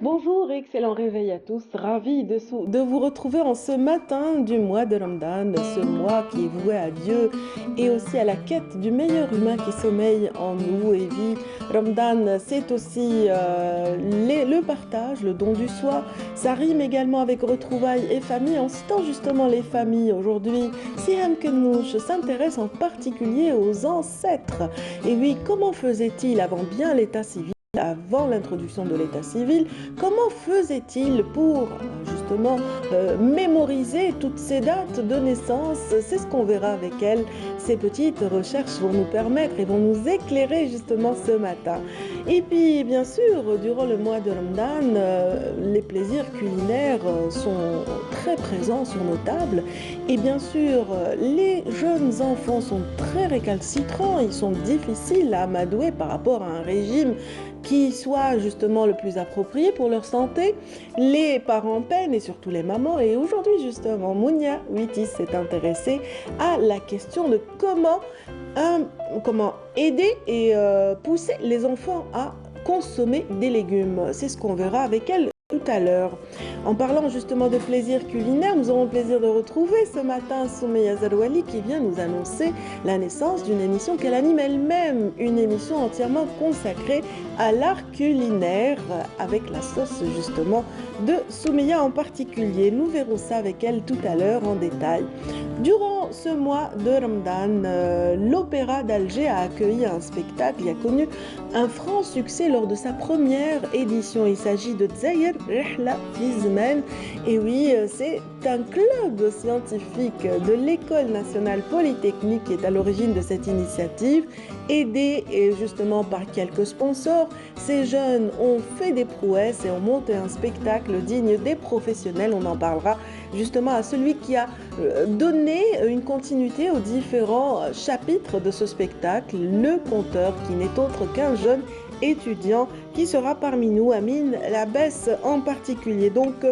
Bonjour et excellent réveil à tous. Ravi de vous retrouver en ce matin du mois de Ramadan, ce mois qui est voué à Dieu et aussi à la quête du meilleur humain qui sommeille en nous et vit. Ramadan, c'est aussi le partage, le don du soi. Ça rime également avec retrouvailles et famille. En citant justement les familles aujourd'hui, Siham Kenouch s'intéresse en particulier aux ancêtres. Et oui, comment faisait-il avant bien l'état civil? Avant l'introduction de l'état civil, comment faisait-il pour justement mémoriser toutes ces dates de naissance? C'est ce qu'on verra avec elle. Ces petites recherches vont nous permettre et vont nous éclairer justement ce matin. Et puis bien sûr, durant le mois de Ramadan, les plaisirs culinaires sont très présents sur nos tables. Et bien sûr, les jeunes enfants sont très récalcitrants, ils sont difficiles à amadouer par rapport à un régime qui soit justement le plus approprié pour leur santé. Les parents peinent et surtout les mamans. Et aujourd'hui justement, Mounia Witis s'est intéressée à la question de comment aider et pousser les enfants à consommer des légumes. C'est ce qu'on verra avec elle tout à l'heure. En parlant justement de plaisir culinaire, nous aurons le plaisir de retrouver ce matin Soumeya Zarouali qui vient nous annoncer la naissance d'une émission qu'elle anime elle-même, une émission entièrement consacrée à l'art culinaire avec la sauce justement de Soumeya en particulier. Nous verrons ça avec elle tout à l'heure en détail. Durant ce mois de Ramadan, l'Opéra d'Alger a accueilli un spectacle qui a connu un franc succès lors de sa première édition. Il s'agit de Tzaïr Rihla Fizmen. Et oui, c'est un club scientifique de l'École nationale polytechnique qui est à l'origine de cette initiative. Aidé justement par quelques sponsors, ces jeunes ont fait des prouesses et ont monté un spectacle digne des professionnels. On en parlera justement à celui qui a donné une continuité aux différents chapitres de ce spectacle, le conteur qui n'est autre qu'un jeune étudiant qui sera parmi nous, Amine Labès en particulier. Donc,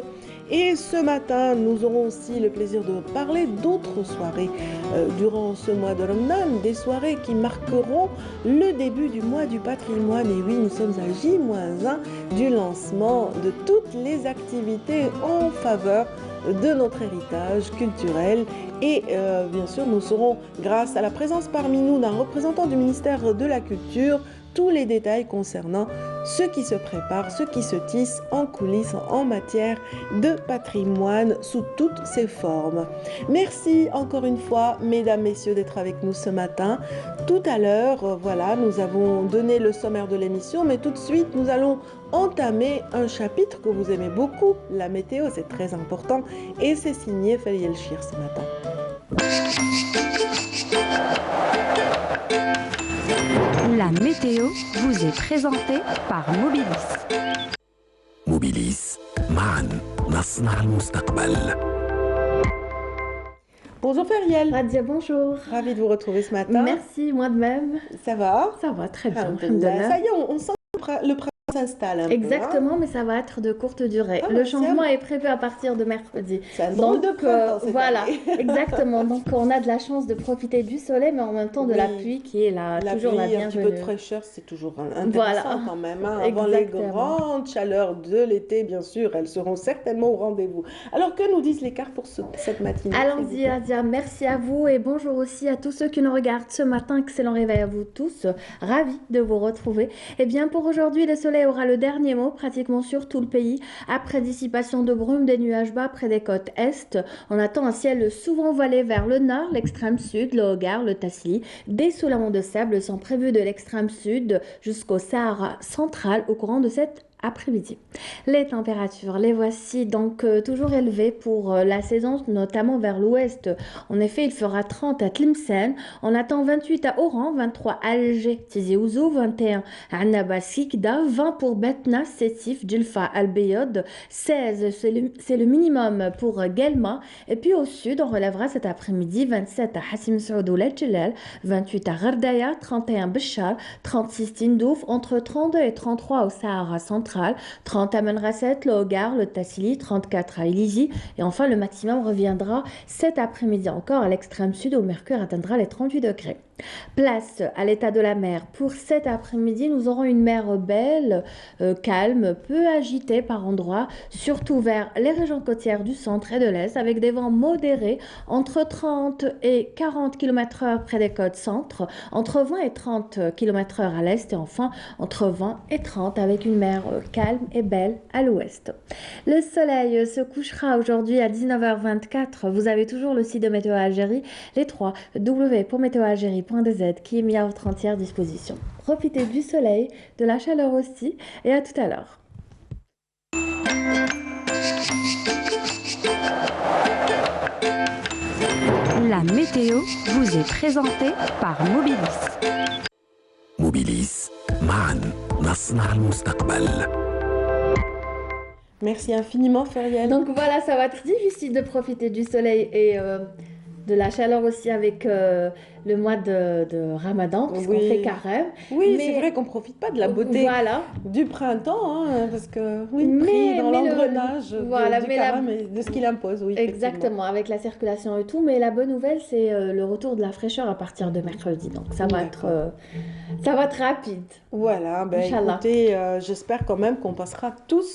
et ce matin, nous aurons aussi le plaisir de parler d'autres soirées durant ce mois de Ramadan, des soirées qui marqueront le début du mois du patrimoine. Et oui, nous sommes à J-1 du lancement de toutes les activités en faveur de notre héritage culturel. Et bien sûr, nous serons, grâce à la présence parmi nous d'un représentant du ministère de la Culture, tous les détails concernant ce qui se prépare, ce qui se tisse en coulisses en matière de patrimoine sous toutes ses formes. Merci encore une fois, mesdames, messieurs, d'être avec nous ce matin. Tout à l'heure, voilà, nous avons donné le sommaire de l'émission, mais tout de suite, nous allons entamer un chapitre que vous aimez beaucoup, la météo, c'est très important, et c'est signé Faliel Chir ce matin. La météo vous est présentée par Mobilis. Mobilis, معا نصنع المستقبل. Bonjour Feriel. Radia, bonjour. Ravie de vous retrouver ce matin. Merci, moi de même. Ça va? Ça va très bien. Alhamdoulilah. Ça y est, on sent le printemps s'installe un Exactement, peu, hein? mais ça va être de courte durée. Ah, le changement est prévu à partir de mercredi. C'est un drôle de printemps cette voilà, année. exactement. Donc on a de la chance de profiter du soleil, mais en même temps de la pluie qui est là, toujours pluie, la bienvenue. Un petit peu de fraîcheur, c'est toujours intéressant Voilà. quand même. Hein. Avant les grandes chaleurs de l'été, bien sûr, elles seront certainement au rendez-vous. Alors que nous disent les cartes pour cette matinée? Allons-y, Adia, merci à vous et bonjour aussi à tous ceux qui nous regardent ce matin. Excellent réveil à vous tous. Ravi de vous retrouver. Eh bien, pour aujourd'hui, le soleil aura le dernier mot pratiquement sur tout le pays. Après dissipation de brume des nuages bas près des côtes est, on attend un ciel souvent voilé vers le nord, l'extrême sud, le Hogar, le Tassili. Des soulèvements de sable sont prévus de l'extrême sud jusqu'au Sahara central au courant de cette après-midi. Les températures, les voici donc toujours élevées pour la saison, notamment vers l'ouest. En effet, il fera 30 à Tlemcen, on attend 28 à Oran, 23 à Alger, Tizi Ouzou, 21 à Annaba Sikda, 20 pour Betna, Sétif, Djilfa, Al-Beyod, 16 c'est le minimum pour Guelma, et puis au sud, on relèvera cet après-midi 27 à Hassim Saoud ou Ledjelal, 28 à Gardaya, 31 Béchar, 36 Tindouf, entre 32 et 33 au Sahara central, centrale, 30 à Manrasset, le Hogar, le Tassili, 34 à Illizi. Et enfin, le maximum reviendra cet après-midi encore à l'extrême sud où le mercure atteindra les 38 degrés. Place à l'état de la mer. Pour cet après-midi, nous aurons une mer belle, calme, peu agitée par endroits, surtout vers les régions côtières du centre et de l'est, avec des vents modérés entre 30 et 40 km/h près des côtes centre, entre 20 et 30 km/h à l'est et enfin entre 20 et 30 avec une mer calme et belle à l'ouest. Le soleil se couchera aujourd'hui à 19h24. Vous avez toujours le site de Météo Algérie, les 3 w.météoalgérie.dz qui est mis à votre entière disposition. Profitez du soleil, de la chaleur aussi et à tout à l'heure. La météo vous est présentée par Mobilis. موبيليس معا نصنع المستقبل. Merci infiniment, Feriel. Donc voilà, ça va être difficile de profiter du soleil et de la chaleur aussi avec le mois de Ramadan, puisqu'on Oui. fait carême. Oui, Mais- c'est vrai qu'on ne profite pas de la beauté Voilà. du printemps, hein, parce que, oui, Mais- pris dans mais le- l'engrenage voilà, du mais la- carême et de ce qu'il impose, oui. effectivement. Exactement, avec la circulation et tout. Mais la bonne nouvelle, c'est le retour de la fraîcheur à partir de mercredi. Donc ça va être rapide. Voilà, ben Inch'Allah. écoutez, j'espère quand même qu'on passera tous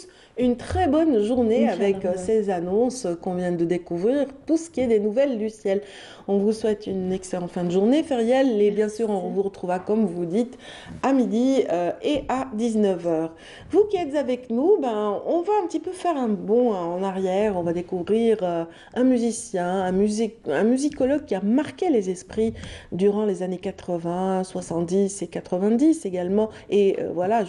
une très bonne journée Inch'Allah, avec ouais. ces annonces qu'on vient de découvrir, tout ce qui est des nouvelles du ciel. On vous souhaite une excellente fin de journée, Feriel, et bien sûr, on vous retrouvera, comme vous dites, à midi et à 19h. Vous qui êtes avec nous, ben, on va un petit peu faire un bond en arrière, on va découvrir un musicien, un musicologue qui a marqué les esprits durant les années 80, 70 et 90 également, et voilà,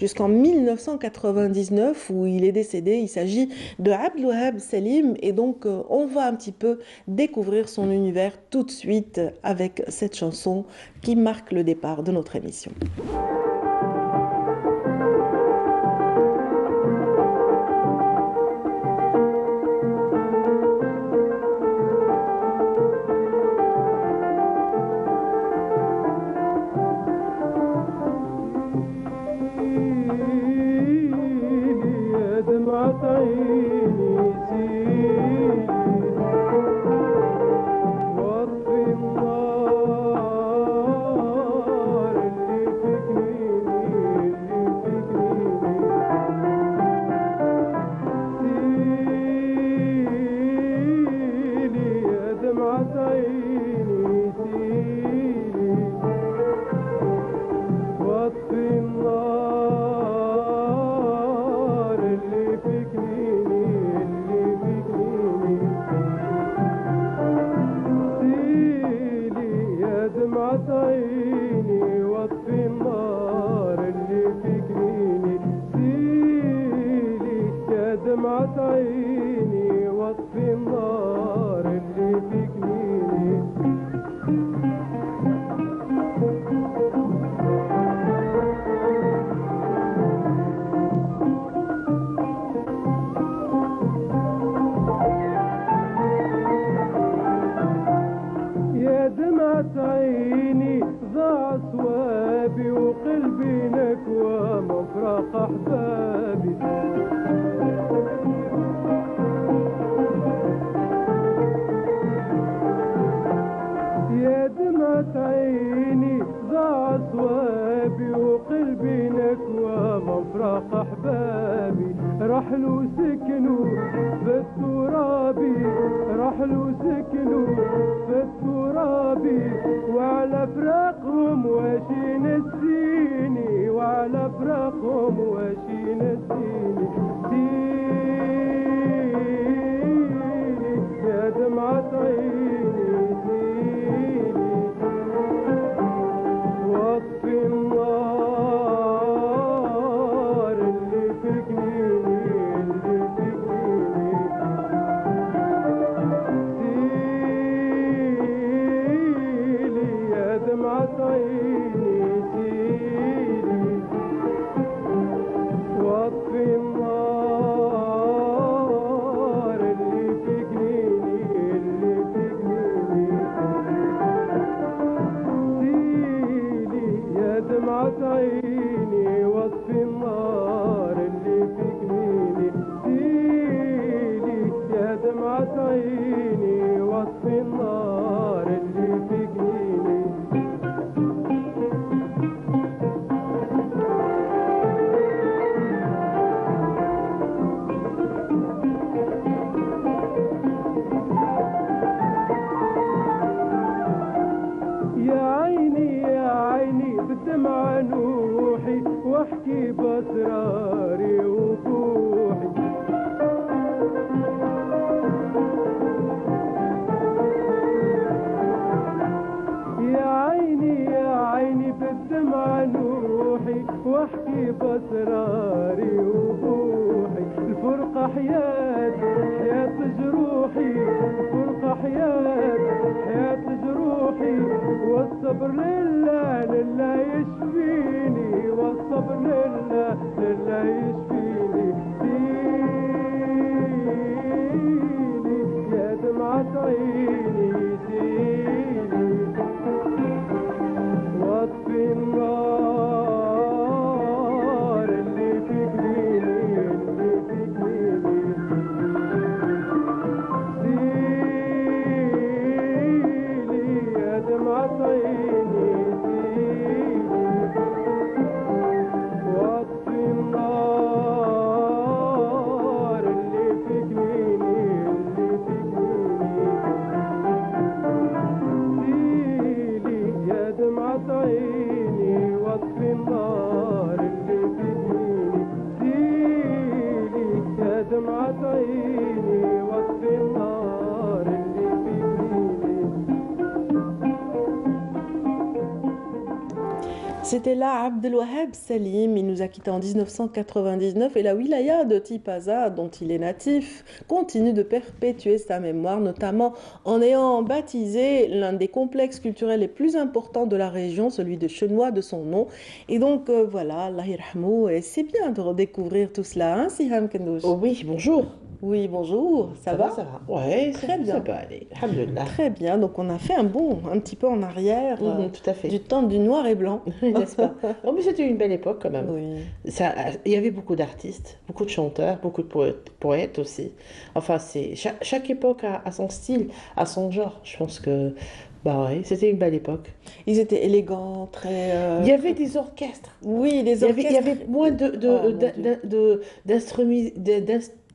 jusqu'en 1999 où il est décédé. Il s'agit de Abdelwahab Salim, et donc on va un petit peu découvrir son univers tout de suite avec cette chanson qui marque le départ de notre émission. يا دمعة عيني سيلي واطفي النار اللي في جنيني سيلي يا دمعة عيني سيلي واطفي النار اللي في جنيني سيلي يا دمعة عيني واطفي النار اللي في جنيني سيلي يا دمعة عيني واطفي النار اللي في جنيني يا دمعة عيني ضاع صوابي وقلبي نكوى مفرق أحبابي يا دمعة عيني ضاع صوابي وقلبي نكوى مفرق أحبابي رحلوا سكنوا في الترابي رحلوا سكنوا في الترابي وعلى فراقهم واشي نسيني وعلى فراقهم واشي نسيني سيني يا دمعة عيني سيني واطفي النار اللي في جنيني سيلي يا دمعة عيني سيلي واحكي بأسراري وبوحي يا عيني بالدمع نوحي واحكي بأسراري وبوحي الفرقة حياة جروحي الفرقة حياة جروحي والصبر لله يشفيني والصبر لله يشفيني سيلي يا دمعة عيني سيلي واطفي النار اللي في جنيني سيلي يا دمعة عيني سيلي واطفي النار اللي في جنيني سيلي يا دمعة عيني واطفي النار اللي في جنيني سيلي يا دمعة عيني واطفي النار اللي في جنيني. C'était là Abdelwahab Salim, il nous a quittés en 1999 et la wilaya de Tipaza, dont il est natif, continue de perpétuer sa mémoire, notamment en ayant baptisé l'un des complexes culturels les plus importants de la région, celui de Chenois de son nom. Et donc voilà, Allah yarhamou, et c'est bien de redécouvrir tout cela, hein, Siham Kendouch? Oh oui, bonjour. Oui, bonjour, ça va? Ça va. Ouais, Très bien. Ça peut aller. Alhamdulillah. Très bien, donc on a fait un bond un petit peu en arrière, Tout à fait. du temps du noir et blanc. N'est-ce pas? Oh, mais c'était une belle époque quand même. Oui. Il y avait beaucoup d'artistes, beaucoup de chanteurs, beaucoup de poètes aussi. Enfin, chaque époque a son style, a son genre. Je pense que bah ouais, c'était une belle époque. Ils étaient élégants, très... Il y avait des orchestres. Oui, des Il y orchestres. avait moins Oh, mon Dieu.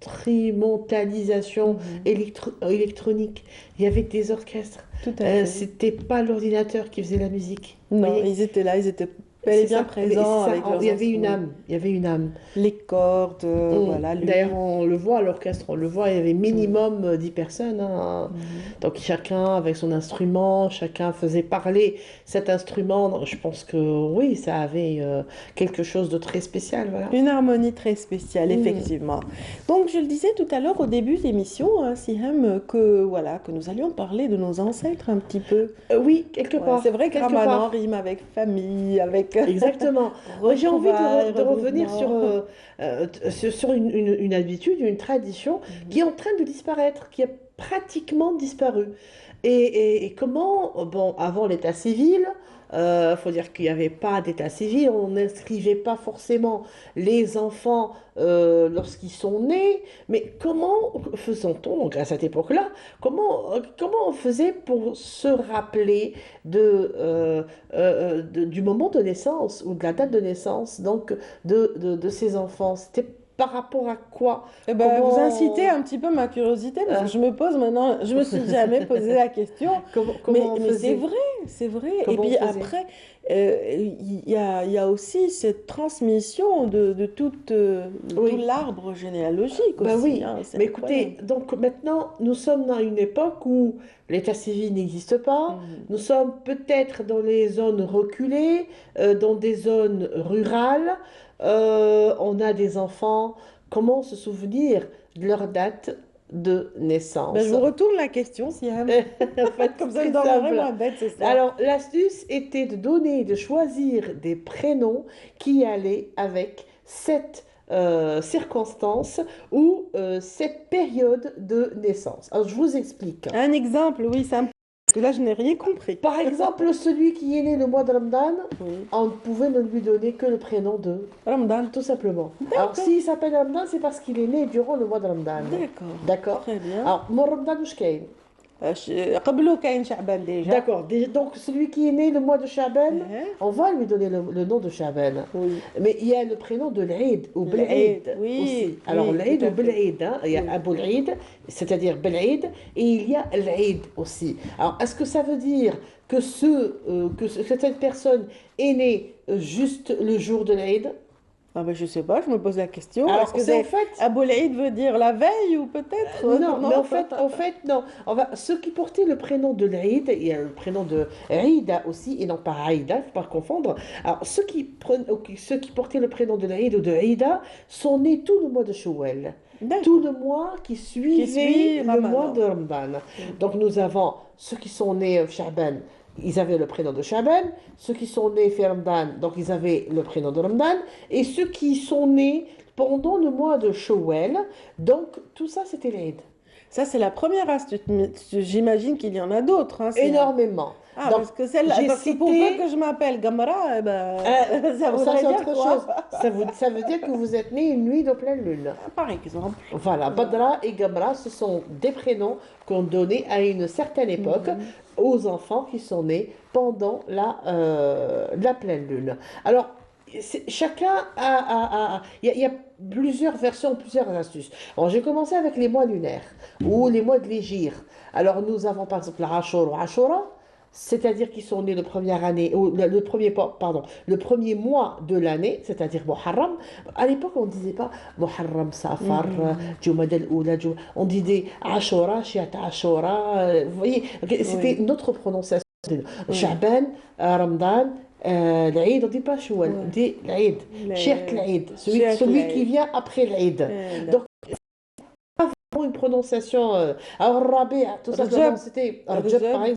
d'instrumentalisation électronique. Il y avait des orchestres. Tout à fait. C'était pas l'ordinateur qui faisait la musique. Vous Non, voyez? ils étaient là, ils étaient bel et C'est bien ça. présents C'est ça. avec leurs Il y avait une instruments. âme. Il y avait une âme. Les cordes, voilà. D'ailleurs, on le voit à l'orchestre, on le voit, il y avait minimum 10 personnes, hein. Donc chacun avec son instrument, chacun faisait parler cet instrument. Donc, je pense que oui, ça avait quelque chose de très spécial, voilà. Une harmonie très spéciale, effectivement. Donc, je le disais tout à l'heure au début de l'émission, hein, Siham, que nous allions parler de nos ancêtres un petit peu. Oui, quelque Ouais, part. c'est vrai que quelque Ramadan part. rime avec famille, avec Exactement. Moi, j'ai envie retrouvailles, de revenir regroupements. sur une habitude, une tradition qui est en train de disparaître, qui a pratiquement disparu. Et comment, bon, avant l'état civil, faut dire qu'il n'y avait pas d'état civil, on n'inscrivait pas forcément les enfants lorsqu'ils sont nés, mais comment faisons-on, donc à cette époque-là, comment on faisait pour se rappeler du moment de naissance ou de la date de naissance donc de ces enfants? C'était par rapport à quoi? Eh ben, vous Comment, incitez un petit peu ma curiosité parce que je me pose maintenant, je me suis jamais posé la question, comment on mais c'est faisait? vrai, c'est vrai. Et Comment on puis faisait? après, il y a aussi cette transmission de tout Oui. l'arbre généalogique Bah aussi, oui, hein, c'est mais écoutez, incroyable. donc maintenant, nous sommes dans une époque où l'état civil n'existe pas, nous sommes peut-être dans les zones reculées, dans des zones rurales, on a des enfants, comment se souvenir de leur date de Ben, naissance? je vous retourne la question, Siam. En fait, Comme ça, c'est je très dormirai simple. moins bête ce soir. Alors, l'astuce était de choisir des prénoms qui allaient avec cette circonstance ou cette période de naissance. Alors, je vous explique. Un exemple, oui, ça me... Parce que là, je n'ai rien compris. Par exemple, celui qui est né le mois de Ramadan, Oui. on pouvait ne lui donner que le prénom de, Ramadan. tout simplement. Alors, s'il s'appelle Ramadan, c'est parce qu'il est né durant le mois de Ramadan. D'accord. D'accord? Très bien. Alors, mon Ramadan, وش كاين؟ قبله كاين شعبان déjà. D'accord. Donc, celui qui est né le mois de Chaban, Ouais. on va lui donner le nom de Chaban. Oui. Mais il y a le prénom de l'Aïd ou L'Aïd, Bel'Aïd oui, aussi. Alors, oui, l'Aïd tout à ou Bel'Aïd, hein. Il y a Oui. Abou l'Aïd, c'est-à-dire Bel'Aïd, et il y a l'Aïd aussi. Alors, est-ce que ça veut dire que cette personne est née juste le jour de l'Aïd? Ah ben, je sais pas, je me pose la question. Alors, Est-ce que c'est en c'est fait. Abou l'Aïd veut dire la veille ou peut-être Non, mais en fait, non. Ceux qui portaient le prénom de l'Aïd, il y a le prénom de Aïda aussi, et non pas Aïda, il ne faut pas confondre. Alors, ceux qui portaient le prénom de l'Aïd ou de Aïda sont nés tout le mois de Shawwal. Tout D'accord. le mois qui Qui suivait suit le mois Ramadan. de Ramadan. Donc, nous avons ceux qui sont nés Sha'ban, ils avaient le prénom de Sha'ban. Ceux qui sont nés Ramadan, donc ils avaient le prénom de Ramadan. Et ceux qui sont nés pendant le mois de Shawwal, donc tout ça, c'était l'Aïd. Ça, c'est la première astuce. Mais j'imagine qu'il y en a d'autres, hein, Énormément. Ah, Donc, parce que celle-là, j'ai parce que pour peu cité. que je m'appelle Gamara, eh ben, ça Ça, voudrait c'est dire autre quoi? chose. Ça veut dire que vous êtes né une nuit de pleine lune. Par exemple. Voilà, Badra et Gamra, ce sont des prénoms qu'on donnait à une certaine époque Mhm. aux enfants qui sont nés pendant la pleine lune. Alors, chacun il y a plusieurs versions, plusieurs astuces. Alors, j'ai commencé avec les mois lunaires ou les mois de l'Hégire. Alors, nous avons par exemple la Ashur ou Ashura, c'est-à-dire qu'ils sont nés le première année, ou le premier mois de l'année, c'est-à-dire Muharram. À l'époque, on ne disait pas Muharram, Safar, Mhm. Jumad al-Oula, on disait Ashura, Shiat Ashura. Vous voyez, c'était Oui, notre prononciation. oui. Sha'ban, Ramadan, l'Aïd, on ne dit pas Shawwal, on Ouais. dit l'Aïd. Shiat Les... l'Aïd, Cheikh celui qui Laïd. vient après l'Aïd. Donc, D'accord. une prononciation. Alors, Rabi', tout simplement, Rajab. c'était Rajab, Rajab. pareil.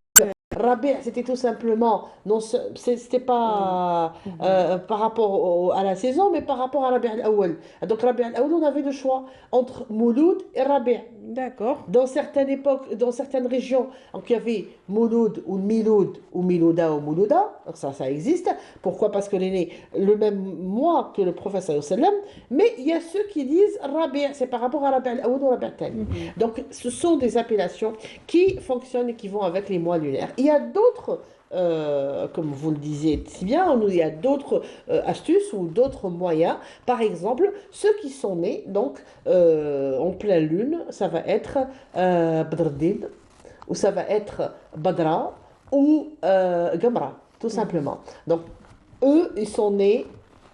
Rabi', c'était tout simplement, non, c'était Oui. pas Mhm. par rapport à la saison, mais par rapport à Rabi' al-Awwal. Donc, Rabi' al-Awwal, on avait le choix entre Mouloud et Rabi'. D'accord. Dans certaines époques, dans certaines régions, donc il y avait Mouloud ou Miloud ou Milouda ou Moulouda, donc ça existe. Pourquoi? Parce que est né le même mois que le prophète sallallahu alayhi wa sallam, mais il y a ceux qui disent Rabi', c'est par rapport à Rabi' al-Awwal ou Rabi' al-Thani. Mhm. Donc ce sont des appellations qui fonctionnent et qui vont avec les mois lunaires. Il y a d'autres, comme vous le disiez si bien, il y a d'autres astuces ou d'autres moyens. Par exemple, ceux qui sont nés donc en pleine lune, ça va être Badruddin, ou ça va être Badra, ou Gamra, tout Mhm. simplement. Donc, eux, ils sont nés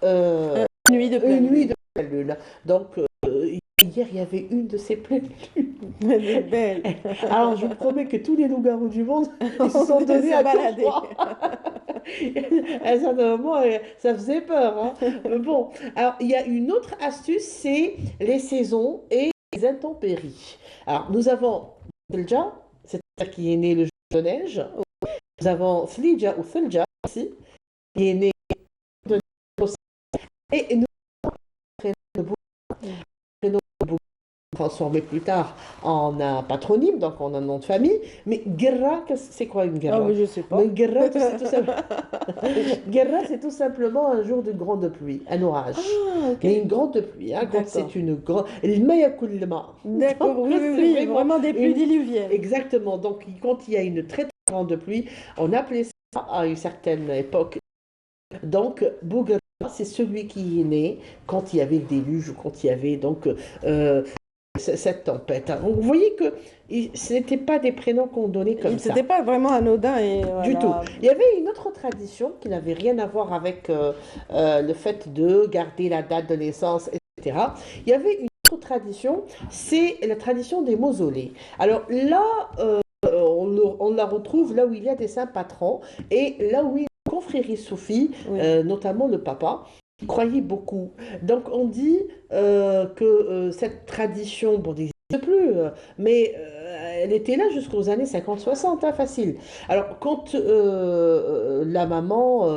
euh, Nuit de une pleine nuit de lune. pleine lune. Donc, hier, il y avait une de ces pleines lunes. Elle est belle. Alors, je vous promets que tous les loups-garous du monde, ils se On sont devait donnés se à cœur balader. joie. À un certain moment, ça faisait peur, hein. Mais bon, alors il y a une autre astuce, c'est les saisons et les intempéries. Alors, nous avons Thilja, c'est-à-dire qui est né le jour de neige. Nous avons Slija ou Thilja aussi, qui est né de neige aussi. Et nous avons prénom de Bou- transformé plus tard en un patronyme, donc en un nom de famille. Mais Guerra, c'est quoi une Ah, Guerra? mais je sais Mais pas. Guerra, c'est tout simplement... Guerra, c'est tout simplement un jour de grande pluie, un orage. Ah, ok. Mais une grande pluie, hein, quand c'est D'accord. une grande... الماء يكون الماء. D'accord, Donc, oui, oui, c'est oui, vraiment vraiment des pluies une... diluviennes. Exactement. Donc, quand il y a une très, très grande pluie, on appelait ça à une certaine époque. Donc, Bouguereau, c'est celui qui est né quand il y avait le déluge ou quand il y avait donc cette tempête, hein. Donc, vous voyez que ce n'étaient pas des prénoms qu'on donnait comme C'était ça. pas vraiment anodin et Du tout. voilà. Il y avait une autre tradition qui n'avait rien à voir avec le fait de garder la date de naissance, etc. Il y avait une autre tradition, c'est la tradition des mausolées. Alors là, on la retrouve là où il y a des saints patrons et là où il y a une confrérie soufie, Oui. notamment le papa, qui croyait beaucoup. Donc on dit que cette tradition, bon, n'existe plus, mais elle était là jusqu'aux années 50-60, hein, facile. Alors, quand la maman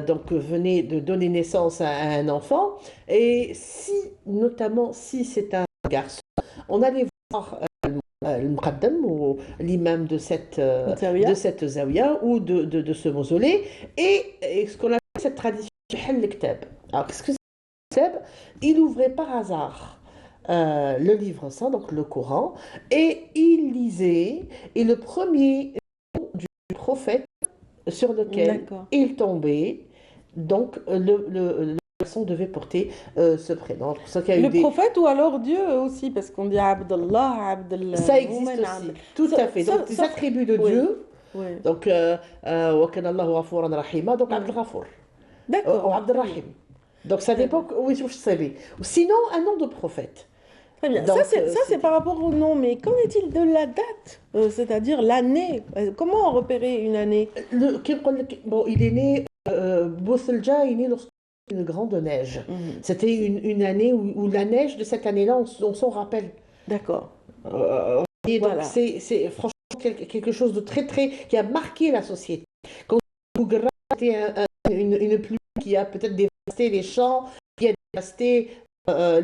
donc, venait de donner naissance à un enfant, et si, notamment si c'est un garçon, on allait voir le Muqaddam ou l'imam de Zawiya. cette zawiya ou de ce mausolée, et ce qu'on appelle cette tradition, le Ktab. Alors, qu'est-ce que c'est le Ktab? Il ouvrait par hasard le livre saint, donc le Coran, et il lisait, et le premier du prophète sur lequel D'accord. il tombait, donc le garçon devait porter ce prénom. C'est pour ça qu'il y a eu Le des... prophète ou alors Dieu aussi, parce qu'on dit Abdallah, Abdel Ça existe Moumen, aussi, tout à fait. Donc des sauf, attributs de oui, Dieu, oui. donc wa kana Allahu ghafuran rahima, donc Abd Mm. Ghafour, ou D'accord, Abd très bien. Rahim. Donc ça dépend, oui, vous savez. Sinon, un nom de prophète. Très bien. Donc, Ça, c'est par rapport au nom, mais qu'en est-il de la date? C'est-à-dire l'année. Comment repérer une année? Bon, il est né, Bousselja est né lorsqu'il y a une grande neige. Mhm. C'était une année où la neige de cette année-là, on s'en rappelle. D'accord. Et donc, Voilà. c'est franchement quelque chose de très, très, qui a marqué la société. Quand Bougra était une pluie qui a peut-être dévasté les champs, qui a dévasté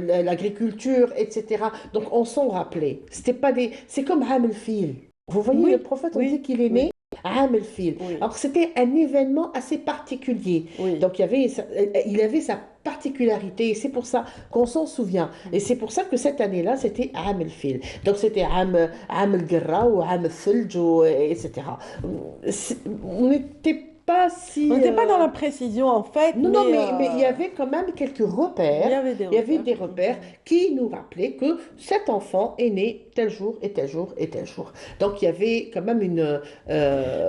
l'agriculture, etc. Donc, on s'en rappelait. C'était pas des... C'est comme Am el-Fil. Vous voyez, Oui, le prophète, on oui, dit qu'il est oui. né à Am el-Fil. Oui. Alors, c'était un événement assez particulier. Oui. Donc, il avait sa particularité, et c'est pour ça qu'on s'en souvient. Et c'est pour ça que cette année-là, c'était Am el-Fil. Donc, c'était Am el-Garra ou Am el-Thulj, etc. On n'était pas si... On n'était pas dans la précision en fait, Non, mais mais il y avait quand même quelques repères. il y avait des Il y avait repères. des repères qui nous rappelaient que cet enfant est né tel jour et tel jour et tel jour. Donc il y avait quand même une... Mais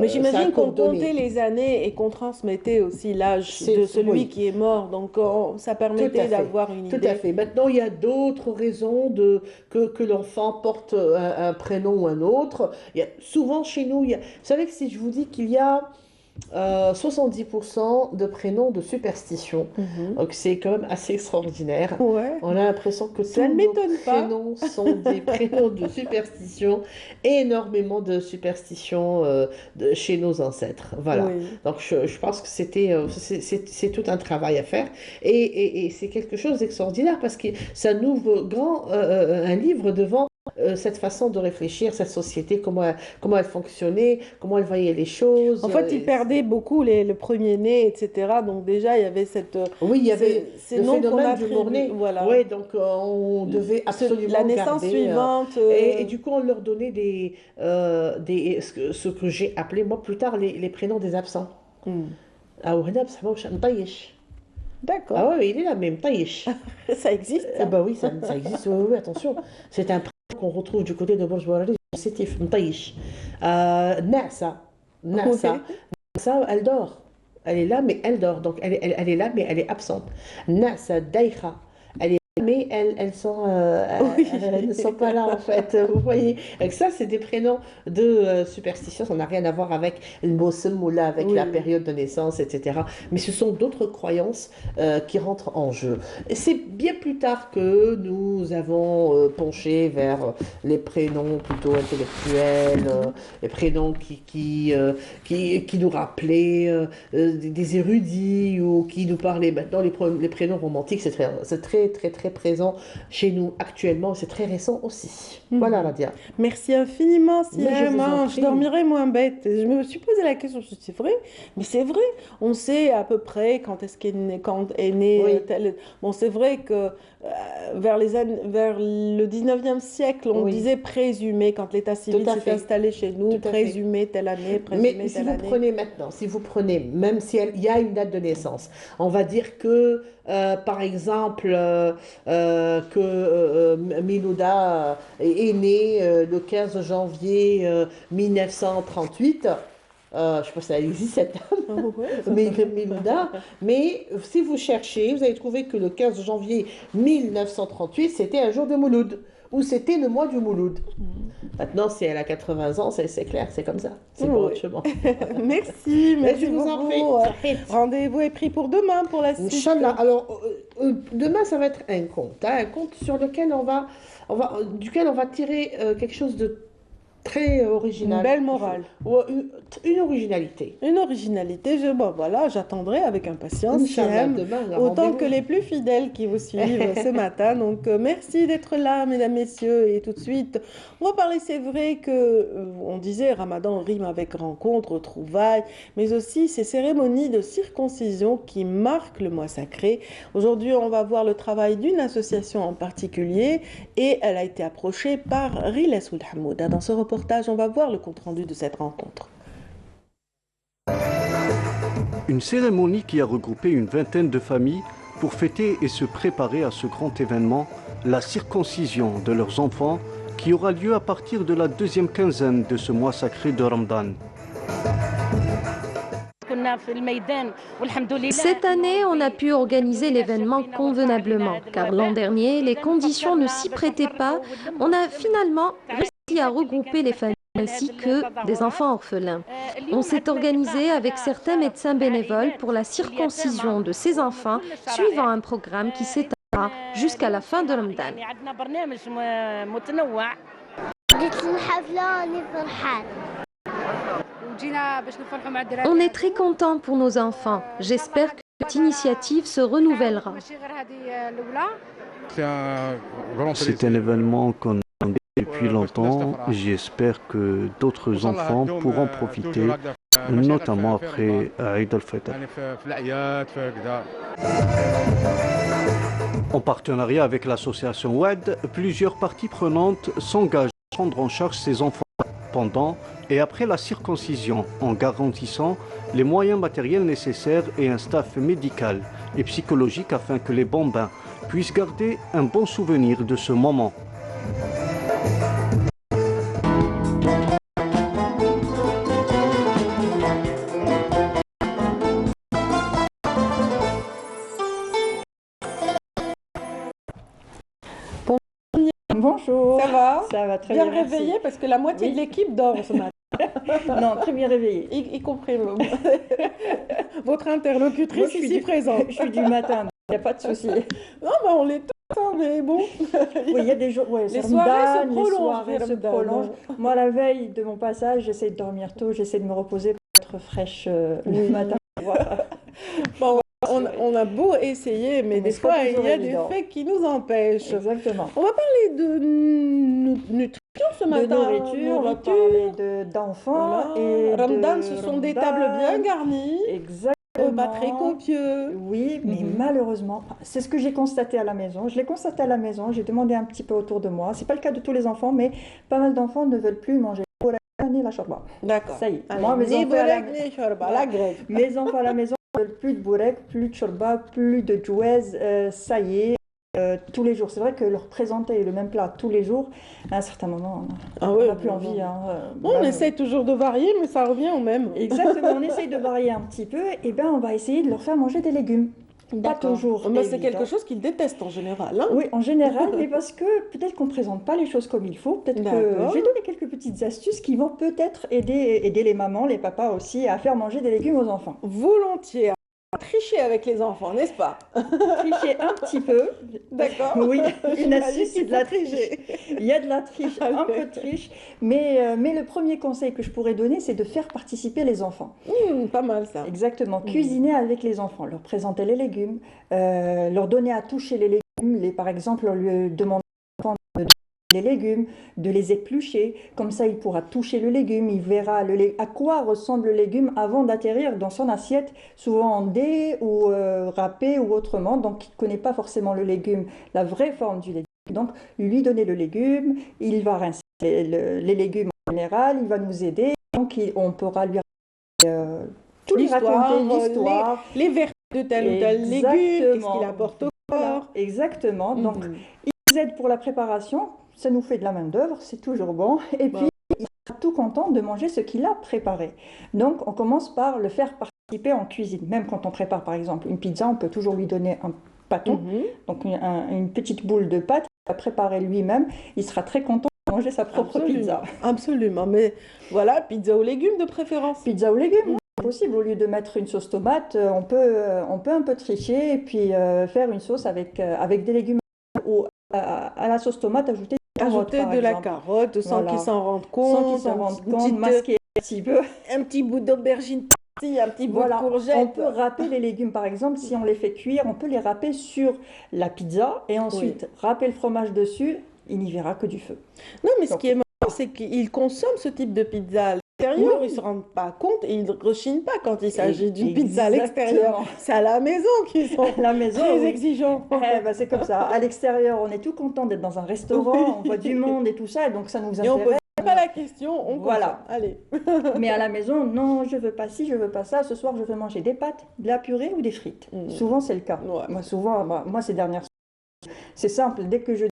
ça j'imagine qu'on coordonnait. comptait les années et qu'on transmettait aussi l'âge C'est- de celui oui. qui est mort. Donc ça Tout à permettait fait. d'avoir une Tout idée. à fait. Maintenant, il y a d'autres raisons que l'enfant porte un prénom ou un autre. Souvent chez nous, vous savez que si je vous dis qu'il y a 70% de prénoms de superstition, Mhm. donc c'est quand même assez extraordinaire. Ouais. On a l'impression que Ça tous ne nos m'étonne pas. prénoms sont des prénoms de superstition, énormément de superstition chez nos ancêtres. Voilà. Oui. Donc je pense que c'est tout un travail à faire et c'est quelque chose d'extraordinaire parce que ça nous ouvre un livre devant cette façon de réfléchir, cette société, comment elle fonctionnait, comment elle voyait les choses. En fait, ils perdaient beaucoup le premier-né, etc. Donc déjà, il y avait cette, Oui, il y avait ces le noms qu'on phénomène du attribue. mort-né. Voilà. Oui, donc on devait absolument La naissance garder, suivante. et du coup, on leur donnait ce que j'ai appelé, moi, plus tard, les prénoms des absents. Hmm. Ah, وهنا بصحبه مش مطيش. D'accord. Ah ouais, il est là, mais مطيش. Ça existe. Ça. Bah oui, ça existe, oui, oui, attention. C'est un prénom qu'on retrouve du côté de Bourj Bouarali, c'est مطيش. Nasa. Ouais. Ça, elle dort. Elle est là, mais elle dort. Donc, elle est là, mais elle est absente. Nasa, Daïcha. Elle est là, mais Oui. elles ne sont pas là, en fait. Vous voyez. Et ça, c'est des prénoms de superstition. Ça n'a rien à voir avec le Bossem ou là, avec Oui. la période de naissance, etc. Mais ce sont d'autres croyances qui rentrent en jeu. Et c'est bien plus tard que nous avons penché vers les prénoms plutôt intellectuels, les prénoms qui nous rappelaient des érudits ou qui nous parlaient. Maintenant, les prénoms romantiques, c'est très, très, très présent chez nous actuellement. C'est très récent aussi. Mhm. Voilà, Radia. Merci infiniment, Mais je Siem. vous en Hein, prie. je dormirai moins bête. Je me suis posé la question, je me suis dit, c'est vrai, mais c'est vrai. On sait à peu près quand est né Oui. tel. Bon, c'est vrai que vers le 19e siècle, on Oui. disait présumé quand l'état civil Tout à s'est fait. installé chez nous, Tout à fait. présumé telle année, présumé Mais si telle vous année. prenez maintenant, si vous prenez, même si il y a une date de naissance, on va dire que, par exemple, Milouda est né le 15 janvier 1938. Je ne sais pas si elle existe cette dame, mais Milouda. Mais si vous cherchez, vous allez trouver que le 15 janvier 1938, c'était un jour de Mouloud, ou c'était le mois du Mouloud. Maintenant, si elle a 80 ans, c'est clair, c'est comme ça. C'est pas Oui. autrement. Merci, Mais merci je vous en beaucoup. prie. Rendez-vous est pris pour demain pour la suite. Inch'Allah. Alors, demain, ça va être un conte, hein, un conte sur lequel duquel on va tirer quelque chose de très original. Une belle morale. Ouais, une originalité. Une originalité, bon, voilà, j'attendrai avec impatience, Inch'Allah, Siem, demain, on a autant rendez-vous. que les plus fidèles qui vous suivent ce matin. Donc, merci d'être là, mesdames, messieurs. Et tout de suite, on va parler, c'est vrai que, on disait, Ramadan rime avec rencontre, retrouvailles, mais aussi ces cérémonies de circoncision qui marquent le mois sacré. Aujourd'hui, on va voir le travail d'une association en particulier et elle a été approchée par Riles Oulhamouda. Dans ce reportage, on va voir le compte-rendu de cette rencontre. Une cérémonie qui a regroupé une vingtaine de familles pour fêter et se préparer à ce grand événement, la circoncision de leurs enfants, qui aura lieu à partir de la deuxième quinzaine de ce mois sacré de Ramadan. Cette année, on a pu organiser l'événement convenablement, car l'an dernier, les conditions ne s'y prêtaient pas. On a finalement réussi à regrouper les familles ainsi que des enfants orphelins. On s'est organisé avec certains médecins bénévoles pour la circoncision de ces enfants, suivant un programme qui s'étendra jusqu'à la fin de Ramadan. On est très content pour nos enfants. J'espère que cette initiative se renouvellera. C'est un événement qu'on attendait depuis longtemps. J'espère que d'autres enfants pourront profiter, notamment après Eid al-Fitr. En partenariat avec l'association WAD, plusieurs parties prenantes s'engagent à prendre en charge ces enfants pendant et après la circoncision, en garantissant les moyens matériels nécessaires et un staff médical et psychologique afin que les bambins puissent garder un bon souvenir de ce moment. Bonjour. Ça va? Ça va très bien bien. réveillé merci. parce que la moitié de l'équipe dort ce matin. Non, très bien réveillé. Y compris votre interlocutrice Moi, je suis ici présente. Je suis du matin, il n'y a pas de souci. Non, on l'est tous, hein, mais bon. Oui, il y a des jours, ouais, Les c'est soirées Ramadan, se les prolongent, soirées se Ramadan. prolongent. Moi, la veille de mon passage, j'essaie de dormir tôt, j'essaie de me reposer pour être fraîche le matin. Voilà. Bon, on a beau essayer, mais des c'est pas fois, il toujours y a des évident. faits qui nous empêchent. Exactement. On va parler de nutrition ce De matin. nourriture, on va parler d'enfants. Voilà. Et Ramadan, de ce sont des Ramadan. tables bien garnies. Exactement. Pas très copieux. Oui, mais malheureusement, c'est ce que j'ai constaté à la maison. Je l'ai constaté à la maison, j'ai demandé un petit peu autour de moi. C'est pas le cas de tous les enfants, mais pas mal d'enfants ne veulent plus manger ni la shorba. D'accord. Ça y est. Allez, Moi, mes ni enfants à la bourek, ni shorba, la grève. Mes enfants à la maison ne veulent plus de bourek, plus de shorba, plus de jouez. Ça y est, tous les jours. C'est vrai que leur présenter le même plat tous les jours, à un certain moment, on n'a plus envie. Hein, on essaie toujours de varier, mais ça revient au même. Exactement, on essaye de varier un petit peu, et bien on va essayer de leur faire manger des légumes. Pas toujours. Mais c'est évident. quelque chose qu'ils détestent en général. Hein. Oui, en général, mais parce que peut-être qu'on ne présente pas les choses comme il faut. Peut-être que je vais donner quelques petites astuces qui vont peut-être aider les mamans, les papas aussi, à faire manger des légumes aux enfants. Volontiers. Tricher avec les enfants, n'est-ce pas? Tricher un petit peu. D'accord. Oui, une astuce, c'est de la triche. Il y a de la triche, un peu de triche. Mais le premier conseil que je pourrais donner, c'est de faire participer les enfants. Pas mal ça. Exactement. Cuisiner avec les enfants, leur présenter les légumes, leur donner à toucher les légumes. Par exemple, on lui demande de les légumes, de les éplucher, comme ça il pourra toucher le légume, il verra à quoi ressemble le légume avant d'atterrir dans son assiette, souvent en dés ou râpé ou autrement, donc il ne connaît pas forcément le légume, la vraie forme du légume. Donc lui donner le légume, il va rincer les légumes en général, il va nous aider, donc on pourra lui tout lui raconter l'histoire, les vertus de tel ou tel légume, qu'est-ce qu'il apporte au corps. Voilà, exactement, donc il nous aide pour la préparation. Ça nous fait de la main-d'œuvre, c'est toujours bon. Et puis, il sera tout content de manger ce qu'il a préparé. Donc, on commence par le faire participer en cuisine. Même quand on prépare, par exemple, une pizza, on peut toujours lui donner un pâton, donc une petite boule de pâte. Il va préparer lui-même. Il sera très content de manger sa propre pizza. Absolument. Mais voilà, pizza aux légumes de préférence. Pizza aux légumes, c'est possible. Au lieu de mettre une sauce tomate, on peut un peu tricher et puis faire une sauce avec des légumes ou à la sauce tomate, ajouter de la carotte sans qu'ils s'en rendent compte. Sans qu'ils s'en rendent compte, masquer un petit peu. Un petit bout d'aubergine, un petit bout de courgette. On peut râper les légumes, par exemple, si on les fait cuire, on peut les râper sur la pizza et ensuite râper le fromage dessus, il n'y verra que du feu. Non, mais ce qui est marrant, c'est qu'ils consomment ce type de pizza à l'extérieur, ils ne se rendent pas compte et ils ne rechignent pas quand il s'agit d'une pizza à l'extérieur. C'est à la maison qu'ils sont très exigeants. C'est comme ça. À l'extérieur, on est tout content d'être dans un restaurant, on voit du monde et tout ça, et donc ça nous intéresse. Et on ne pose pas la question, on voilà. Allez. Mais à la maison, non, je veux pas ci, je veux pas ça. Ce soir, je veux manger des pâtes, de la purée ou des frites. Souvent, c'est le cas. Moi, ces dernières semaines, c'est simple. Dès que je dis,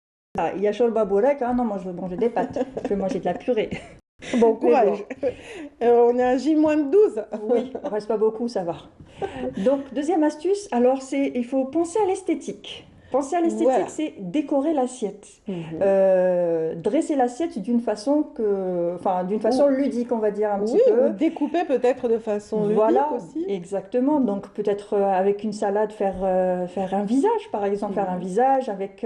il y a shorba bourek, non, moi, je veux manger des pâtes. Je veux manger de la purée. Bon courage. On est à J-12. Oui, on reste pas beaucoup, ça va. Donc, deuxième astuce, alors il faut penser à l'esthétique. Penser à l'esthétique, Voilà. c'est décorer l'assiette. Dresser l'assiette d'une façon ludique, on va dire un petit peu. Ou découper peut-être de façon Voilà, ludique aussi. exactement. Donc peut-être avec une salade faire un visage, par exemple, faire un visage avec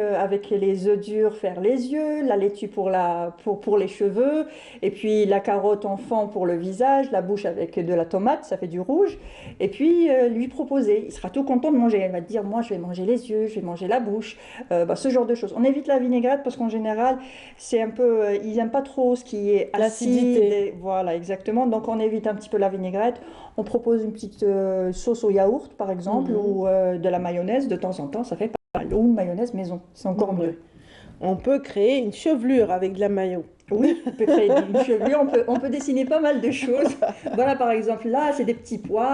les œufs durs, faire les yeux, la laitue pour les cheveux, et puis la carotte en fond pour le visage, la bouche avec de la tomate, ça fait du rouge. Et puis lui proposer, il sera tout content de manger. Il va te dire, moi je vais manger les yeux, je vais manger la bouche, ce genre de choses. On évite la vinaigrette parce qu'en général, c'est un peu, ils n'aiment pas trop ce qui est acide. L'acidité. Voilà, exactement. Donc on évite un petit peu la vinaigrette. On propose une petite sauce au yaourt, par exemple, ou de la mayonnaise de temps en temps, ça fait pas mal. Ou une mayonnaise maison, c'est encore mieux. On peut créer une chevelure avec de la mayo. Oui, on peut créer une chevelure, on peut dessiner pas mal de choses. Voilà, par exemple, là, c'est des petits pois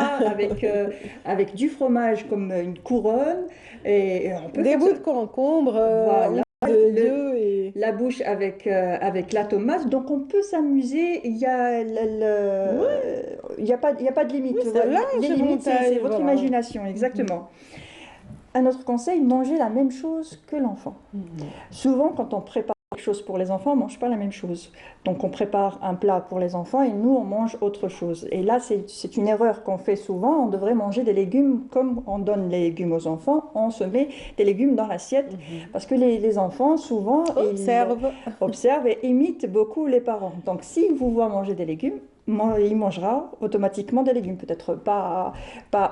avec du fromage comme une couronne. Et on peut des faire bouts ça. de concombre, Voilà. d'œufs et... La bouche avec la tomate, donc on peut s'amuser. Il y a il y a pas de limite. Oui, c'est large, Les limites, c'est éventail, votre voilà. imagination, exactement. Un autre conseil, manger la même chose que l'enfant. Souvent, quand on prépare quelque chose pour les enfants, on ne mange pas la même chose. Donc on prépare un plat pour les enfants et nous, on mange autre chose. Et là, c'est une erreur qu'on fait souvent. On devrait manger des légumes comme on donne les légumes aux enfants. On se met des légumes dans l'assiette parce que les enfants, souvent, observent et imitent beaucoup les parents. Donc s'il vous voit manger des légumes, il mangera automatiquement des légumes. Peut-être pas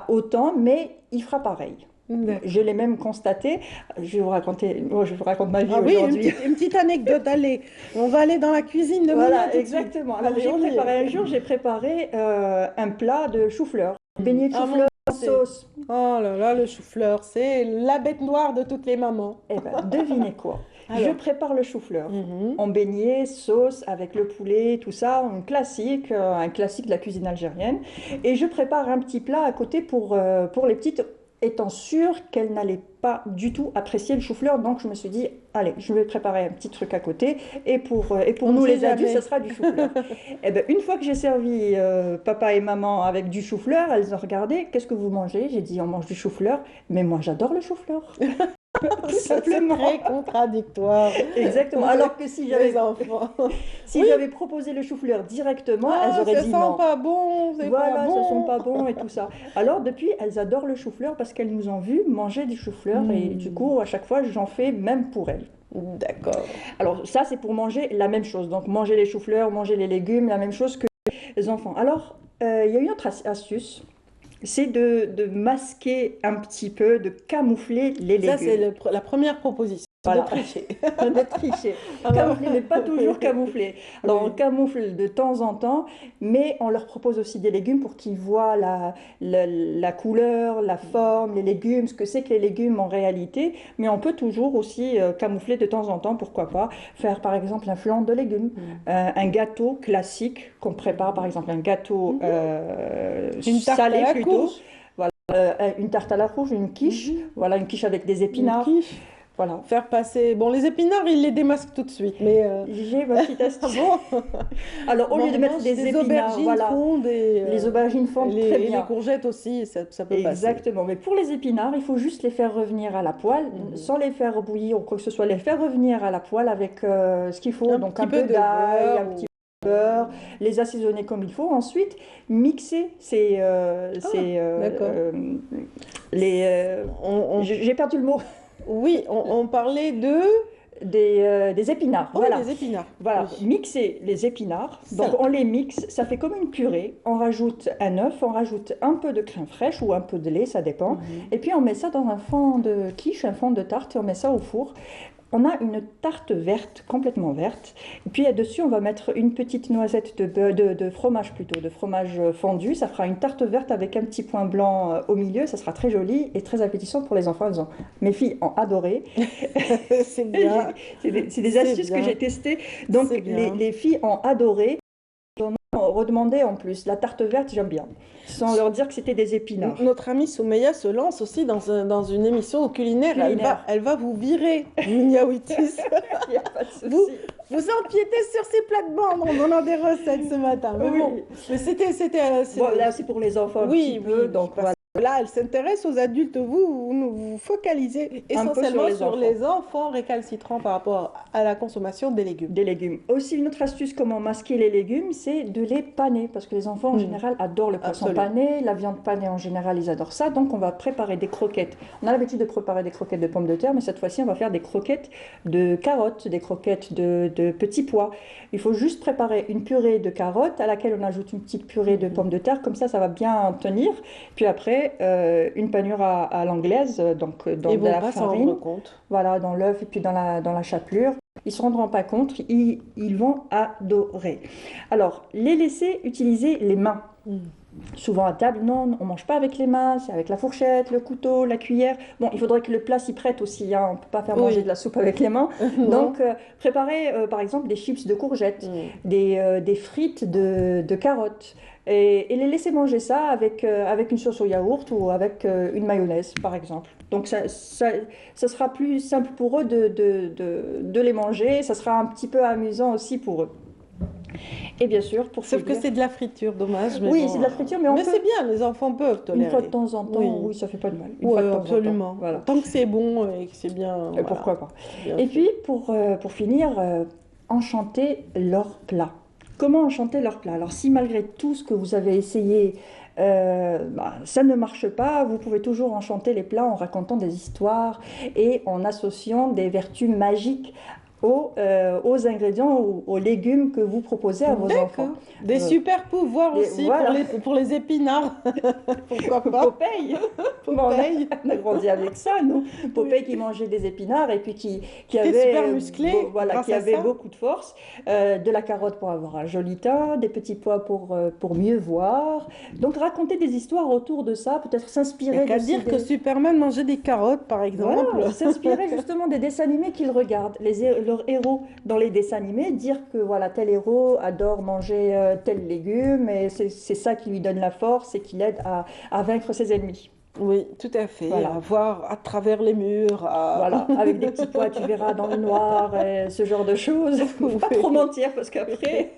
autant, mais il fera pareil. Je l'ai même constaté. Je vais vous raconte ma vie aujourd'hui. Une petite anecdote, allez. On va aller dans la cuisine de Voilà, Mouna. exactement. Alors, j'ai préparé un plat de chou-fleur. Beignet de chou-fleur en sauce. Oh là là, le chou-fleur, c'est la bête noire de toutes les mamans. Eh bien, devinez quoi? Je prépare le chou-fleur en beignet, sauce, avec le poulet, tout ça, un classique de la cuisine algérienne. Et je prépare un petit plat à côté pour les petites, étant sûre qu'elles n'allaient pas du tout apprécier le chou-fleur. Donc je me suis dit, allez, je vais préparer un petit truc à côté. Et pour nous les adultes, ça sera du chou-fleur. Et bien, une fois que j'ai servi papa et maman avec du chou-fleur, elles ont regardé, qu'est-ce que vous mangez? J'ai dit, on mange du chou-fleur. Mais moi, j'adore le chou-fleur. Tout simplement. C'est très contradictoire. Exactement. Alors que si j'avais proposé le chou-fleur directement, elles auraient dit non. Ça sent pas bon, c'est pas bon. Ça sent pas bon et tout ça. Alors depuis, elles adorent le chou-fleur parce qu'elles nous ont vu manger du chou-fleur et du coup, à chaque fois, j'en fais même pour elles. D'accord. Alors ça, c'est pour manger la même chose. Donc manger les chou-fleurs, manger les légumes, la même chose que les enfants. Alors, il y a une autre astuce. C'est de masquer un petit peu, de camoufler les légumes. Ça, c'est la première proposition. Voilà. De tricher. De tricher. Camoufler, mais pas toujours camoufler. Alors, on camoufle de temps en temps, mais on leur propose aussi des légumes pour qu'ils voient la couleur, la forme, les légumes, ce que c'est que les légumes en réalité. Mais on peut toujours aussi camoufler de temps en temps, pourquoi pas, faire par exemple un flan de légumes, un gâteau classique qu'on prépare, par exemple un gâteau salé plutôt. Voilà, une tarte à la courge, une quiche, voilà, une quiche avec des épinards. Voilà. Faire passer... Bon, les épinards, ils les démasquent tout de suite, mais... J'ai ma petite astuce. Alors, au lieu de mettre des épinards, aubergines les aubergines fondent très bien. Les courgettes aussi, ça peut passer. Exactement. Mais pour les épinards, il faut juste les faire revenir à la poêle, sans les faire bouillir ou quoi que ce soit, les faire revenir à la poêle avec ce qu'il faut. Donc, un peu d'ail, un petit peu de beurre, les assaisonner comme il faut. Ensuite, mixer j'ai perdu le mot. Oui, on parlait des épinards. Oh, voilà. Des épinards. Voilà, mixer les épinards. Donc on les mixe, ça fait comme une purée. On rajoute un œuf, on rajoute un peu de crème fraîche ou un peu de lait, ça dépend. Et puis on met ça dans un fond de quiche, un fond de tarte, et on met ça au four. On a une tarte verte, complètement verte. Et puis dessus, on va mettre une petite noisette de fromage plutôt, de fromage fondu. Ça fera une tarte verte avec un petit point blanc au milieu. Ça sera très joli et très appétissant pour les enfants. Mes filles ont adoré. C'est bien. C'est des astuces que j'ai testées. Donc les filles ont adoré. On redemandait en plus. La tarte verte, j'aime bien. Sans leur dire que c'était des épinards. Notre amie Soumeya se lance aussi dans une émission culinaire. Elle va vous virer, Miaouitis. Il n'y a pas de souci. Vous empiétez sur ces plates-bandes, on en a des recettes ce matin. Mais bon, mais Bon, là, c'est pour les enfants un petit peu, donc voilà. Là, elle s'intéresse aux adultes. Vous focalisez essentiellement sur les enfants récalcitrants par rapport à la consommation des légumes. Des légumes. Aussi, une autre astuce, comment masquer les légumes, c'est de les paner. Parce que les enfants, en général, adorent le poisson pané, la viande panée, en général, ils adorent ça. Donc, on va préparer des croquettes. On a l'habitude de préparer des croquettes de pommes de terre, mais cette fois-ci, on va faire des croquettes de carottes, des croquettes de petits pois. Il faut juste préparer une purée de carottes à laquelle on ajoute une petite purée de pommes de terre. Comme ça va bien tenir. Puis après, une panure à l'anglaise, donc dans de la farine, rendre compte. Voilà, dans l'œuf et puis dans la chapelure. Ils ne se rendront pas compte, ils vont adorer. Alors, les laisser utiliser les mains. Souvent à table, non, on ne mange pas avec les mains, c'est avec la fourchette, le couteau, la cuillère. Bon, il faudrait que le plat s'y prête aussi, hein. On ne peut pas faire manger de la soupe avec les mains. Donc, préparer par exemple des chips de courgettes, des frites de carottes. Et les laisser manger ça avec une sauce au yaourt ou avec une mayonnaise, par exemple. Donc, ça sera plus simple pour eux de les manger. Ça sera un petit peu amusant aussi pour eux. Et bien sûr, pour Sauf que c'est de la friture, dommage. Mais oui, bon, c'est de la friture, mais c'est bien, les enfants peuvent tolérer. Une fois de temps en temps, oui, ça fait pas de mal. Une Oui, fois de temps absolument. en temps, voilà. Tant que c'est bon et que c'est bien. Et pourquoi pas. Et puis, pour finir, enchanter leur plat. Comment enchanter leur plat? Alors, si malgré tout ce que vous avez essayé, ça ne marche pas, vous pouvez toujours enchanter les plats en racontant des histoires et en associant des vertus magiques aux ingrédients ou aux légumes que vous proposez à vos enfants. Des super pouvoirs aussi voilà. pour les épinards. Pourquoi pas? Popeye. On a grandi avec ça, nous. Popeye qui mangeait des épinards et puis qui avait, super musclé, qui avait beaucoup de force. De la carotte pour avoir un joli teint, des petits pois pour mieux voir. Donc raconter des histoires autour de ça, peut-être s'inspirer. Il n'y a qu'à dire que Superman mangeait des carottes, par exemple. Voilà, s'inspirer justement des dessins animés qu'il regarde. Leurs héros dans les dessins animés, dire que voilà, tel héros adore manger tel légume et c'est ça qui lui donne la force et qui l'aide à vaincre ses ennemis. Oui, tout à fait. Voilà. À voir à travers les murs. Voilà, avec des petits pois, tu verras dans le noir, et ce genre de choses. Faut pas trop mentir parce qu'après,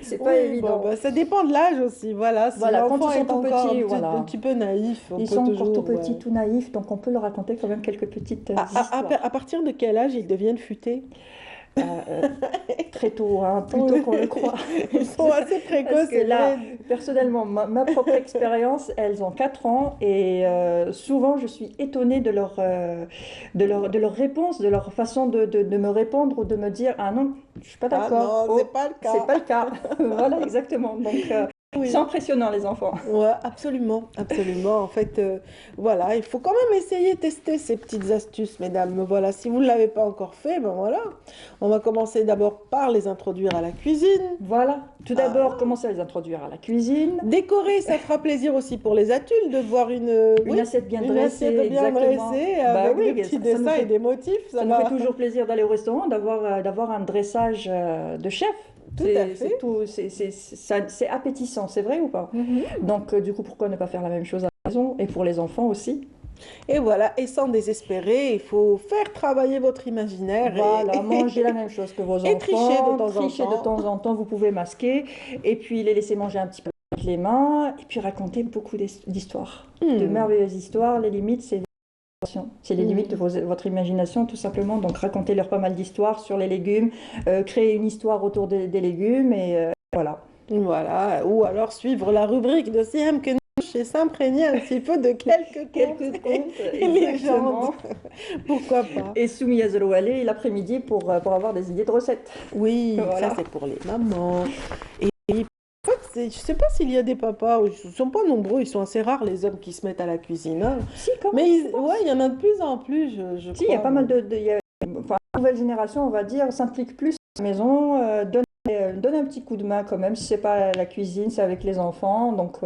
c'est pas évident. Bon, ça dépend de l'âge aussi. Voilà, si quand ils sont tout petits, un petit peu naïfs. Ils sont encore tout petits, tout naïfs, donc on peut leur raconter quand même quelques petites histoires. À partir de quel âge ils deviennent futés? Très tôt, hein, plus tôt qu'on le croit. Ils sont assez précoces. Parce que là, personnellement, ma propre expérience, elles ont 4 ans et souvent je suis étonnée de leur réponse, de leur façon de me répondre ou de me dire « Ah non, je ne suis pas d'accord. » Non, c'est pas le cas. C'est pas le cas. Voilà, exactement. Donc, c'est impressionnant, les enfants. Oui, absolument, absolument. En fait, voilà, il faut quand même essayer de tester ces petites astuces, mesdames. Voilà, si vous ne l'avez pas encore fait, ben voilà. On va commencer d'abord par les introduire à la cuisine. Voilà, tout d'abord, commencer à les introduire à la cuisine. Décorer, ça fera plaisir aussi pour les adultes de voir une assiette bien dressée, avec des petits dessins et des motifs. Ça nous fait toujours plaisir d'aller au restaurant, d'avoir un dressage de chef. Tout à fait. C'est appétissant, c'est vrai ou pas? Donc, du coup, pourquoi ne pas faire la même chose à la maison et pour les enfants aussi? Et voilà, et sans désespérer, il faut faire travailler votre imaginaire. Voilà, manger la même chose que vos enfants. Et tricher de temps en temps, vous pouvez masquer. Et puis, les laisser manger un petit peu avec les mains. Et puis, raconter beaucoup d'histoires. De merveilleuses histoires. Les limites, c'est les limites de votre imagination, tout simplement. Donc, racontez-leur pas mal d'histoires sur les légumes, créer une histoire autour des légumes, et voilà. Voilà, ou alors suivre la rubrique de Siam Kenouche et s'imprégner un petit peu de quelques contes et légendes. Pourquoi pas. Et Soumi Azerouali l'après-midi pour avoir des idées de recettes. Oui, voilà. Ça c'est pour les mamans. Et en fait, je ne sais pas s'il y a des papas, ils ne sont pas nombreux, ils sont assez rares les hommes qui se mettent à la cuisine. Hein. Si, quand même. Mais il y en a de plus en plus, je crois. Si, il y a pas mal la nouvelle génération, on va dire, s'implique plus à la maison, donne un petit coup de main quand même, si ce n'est pas la cuisine, c'est avec les enfants, donc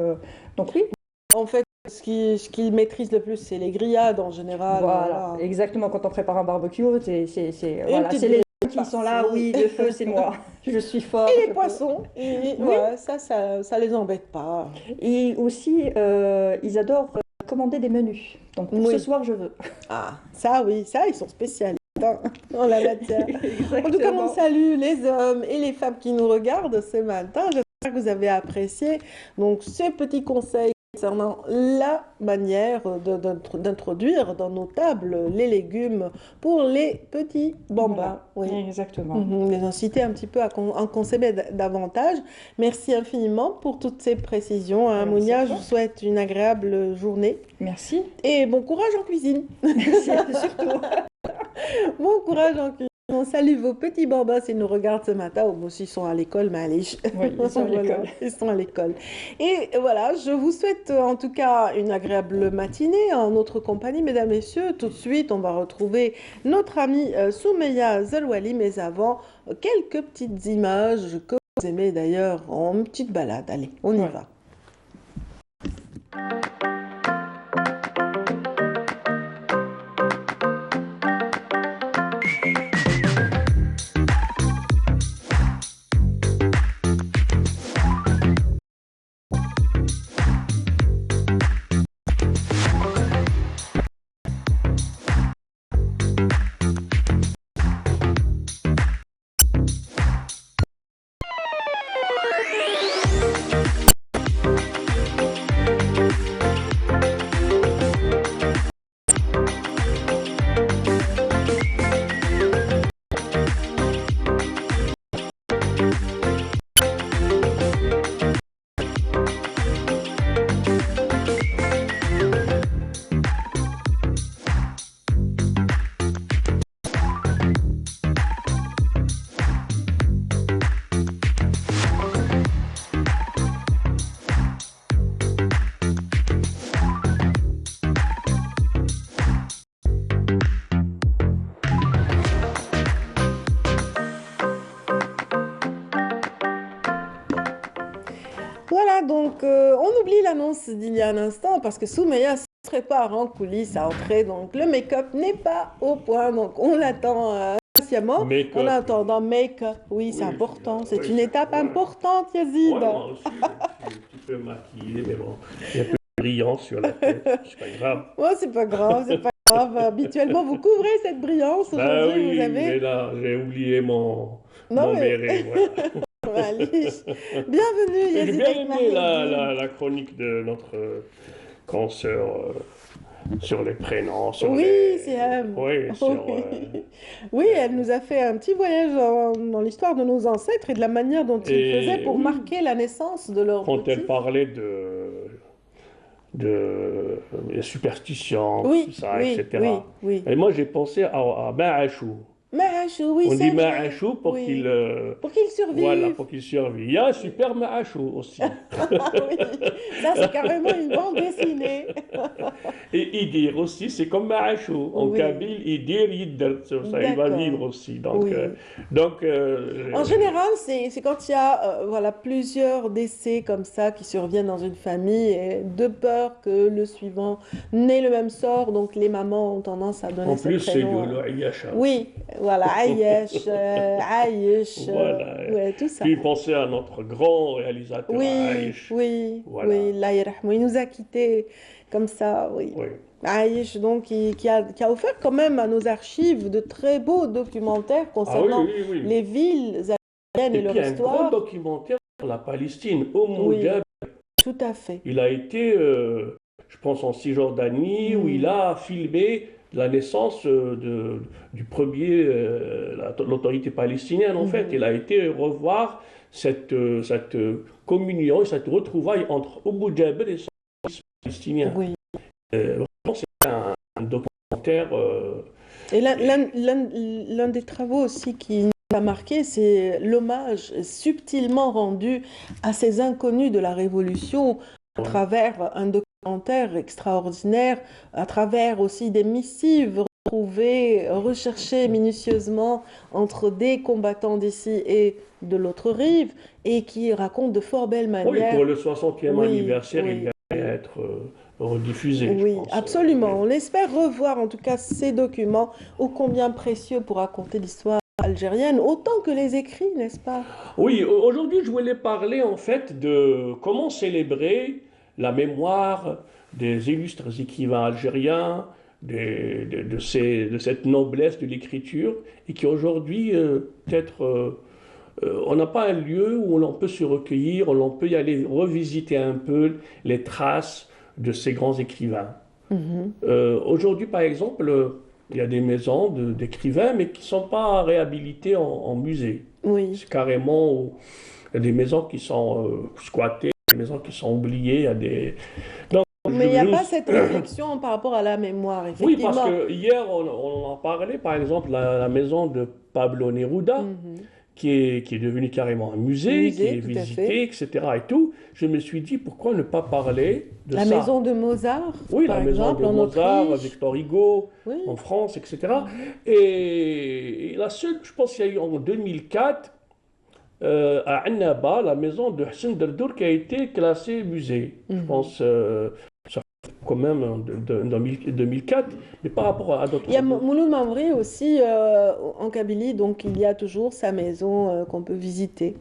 oui. En fait, ce qui maîtrise le plus, c'est les grillades en général. Voilà, exactement, quand on prépare un barbecue, c'est les qui sont là, oui, le feu, c'est moi. Je suis fort. Et les poissons, ça les embête pas. Et aussi, ils adorent commander des menus. Donc, pour ce soir, je veux. Ah, ça, oui, ça, ils sont spécialistes. matin en la matière. En tout cas, on salue les hommes et les femmes qui nous regardent ce matin. J'espère que vous avez apprécié donc ces petits conseils concernant la manière d'introduire dans nos tables les légumes pour les petits bambins. Voilà, Oui. exactement. Les inciter un petit peu à en consommer davantage. Merci infiniment pour toutes ces précisions. Hein, Merci Mounia, à je toi. vous souhaite une agréable journée Merci. et bon courage en cuisine. Surtout. Bon courage en cuisine. On salue vos petits bambins s'ils nous regardent ce matin. Ou s'ils sont à l'école, mais allez. Oui, ils sont à Voilà, l'école. ils sont à l'école. Et voilà, je vous souhaite en tout cas une agréable matinée en notre compagnie, mesdames, messieurs. Tout de suite, on va retrouver notre amie Soumeya Zolwali, mais avant, quelques petites images que vous aimez d'ailleurs en petite balade. Allez, on y Ouais. va. Voilà, donc on oublie l'annonce d'il y a un instant parce que Soumeya se prépare en coulisses à entrer, donc le make-up n'est pas au point, donc on l'attend patiemment. Make-up. En attendant, make-up, oui, c'est important, c'est oui, une étape ouais. importante, Yazid. Ouais, moi aussi, je suis un petit peu maquillé, mais bon, il y a un peu de brillance sur la tête, c'est pas grave. Oh, c'est pas grave, c'est pas grave. Habituellement, vous couvrez cette brillance. Bah Aujourd'hui, oui, vous avez... mais là, j'ai oublié mon Non, mais- béret, voilà. Allez. Bienvenue, J'ai Yazid bien Ak aimé Mahmoudi. la chronique de notre consoeur sur les prénoms, sur Oui, les... c'est elle. Oui, sur... Oui, elle nous a fait un petit voyage dans l'histoire de nos ancêtres et de la manière dont ils Et faisaient pour oui. marquer la naissance de leur Quand elle petit. parlait de superstitions, Oui, tout ça, oui, etc. oui, oui. Et moi, j'ai pensé à Ma'achou. Ma'achou, oui, On c'est dit vrai. Ma'achou pour Oui. qu'il Pour qu'ils survivent. voilà, pour qu'il survive. Il y a un super Ma'achou aussi. Ah oui, ça c'est carrément une bande dessinée. Et Idir aussi, c'est comme Ma'achou. En Oui. kabyle, Idir, Yidder, ça, il va D'accord. vivre aussi. Donc, Oui. En En général, c'est quand il y a voilà, plusieurs décès comme ça qui surviennent dans une famille et de peur que le suivant n'ait le même sort, donc les mamans ont tendance à donner en ce plus, c'est prénom. le Ayasha. Oui, voilà, Ayesh, Aïch, Voilà. ouais, tout ça. Puis pensez à notre grand réalisateur, Oui, Aïch. oui, Voilà. oui, Allah yarhamou. Il nous a quittés comme ça, oui. Oui. Aïch, donc, qui a offert quand même à nos archives de très beaux documentaires Ah concernant oui, oui, oui. les villes algériennes et Et leur puis un grand histoire. documentaire sur la Palestine, Oui. Jab. Tout à fait. Il a été, je pense, en Cisjordanie, où il a filmé la naissance du premier, l'autorité palestinienne, en fait. Il a été revoir cette communion et cette retrouvaille entre Abu Jaber et son fils palestinien. Oui. Vraiment, c'est un documentaire... Et l'un des travaux aussi qui nous a marqué, c'est l'hommage subtilement rendu à ces inconnus de la Révolution à travers un documentaire extraordinaire, à travers aussi des missives retrouvées, recherchées minutieusement entre des combattants d'ici et de l'autre rive, et qui racontent de fort belles Oui, manières. pour le 60e Oui, anniversaire, oui. il va être rediffusé, je Oui, pense. absolument. On espère revoir en tout cas ces documents ô combien précieux pour raconter l'histoire algérienne, autant que les écrits, n'est-ce pas? Oui, aujourd'hui, je voulais parler en fait de comment célébrer la mémoire des illustres écrivains algériens, de cette noblesse de l'écriture et qui aujourd'hui, peut-être, on n'a pas un lieu où l'on peut se recueillir, où l'on peut y aller revisiter un peu les traces de ces grands écrivains. Aujourd'hui, par exemple, il y a des maisons d'écrivains, mais qui ne sont pas réhabilitées en musée. Oui. C'est carrément, il y a des maisons qui sont squattées, des maisons qui sont oubliées, il y a des... Donc, Mais il n'y a pas cette réflexion par rapport à la mémoire, oui, effectivement. parce que hier, on en parlait, par exemple, la maison de Pablo Neruda, qui est devenu carrément un musée, qui est Tout à visité, fait. etc. et tout. Je me suis dit, pourquoi ne pas parler de La ça? maison de Mozart, Oui, par la maison exemple, de en Mozart, Autriche. Victor Hugo, Oui. en France, etc. Et la seule, je pense qu'il y a eu en 2004, à Annaba, la maison de Hassan Dardour qui a été classée musée. Je pense, ça fait quand même en 2004, mais par rapport à d'autres... Il y a Mouloud Mammri aussi en Kabylie, donc il y a toujours sa maison qu'on peut visiter.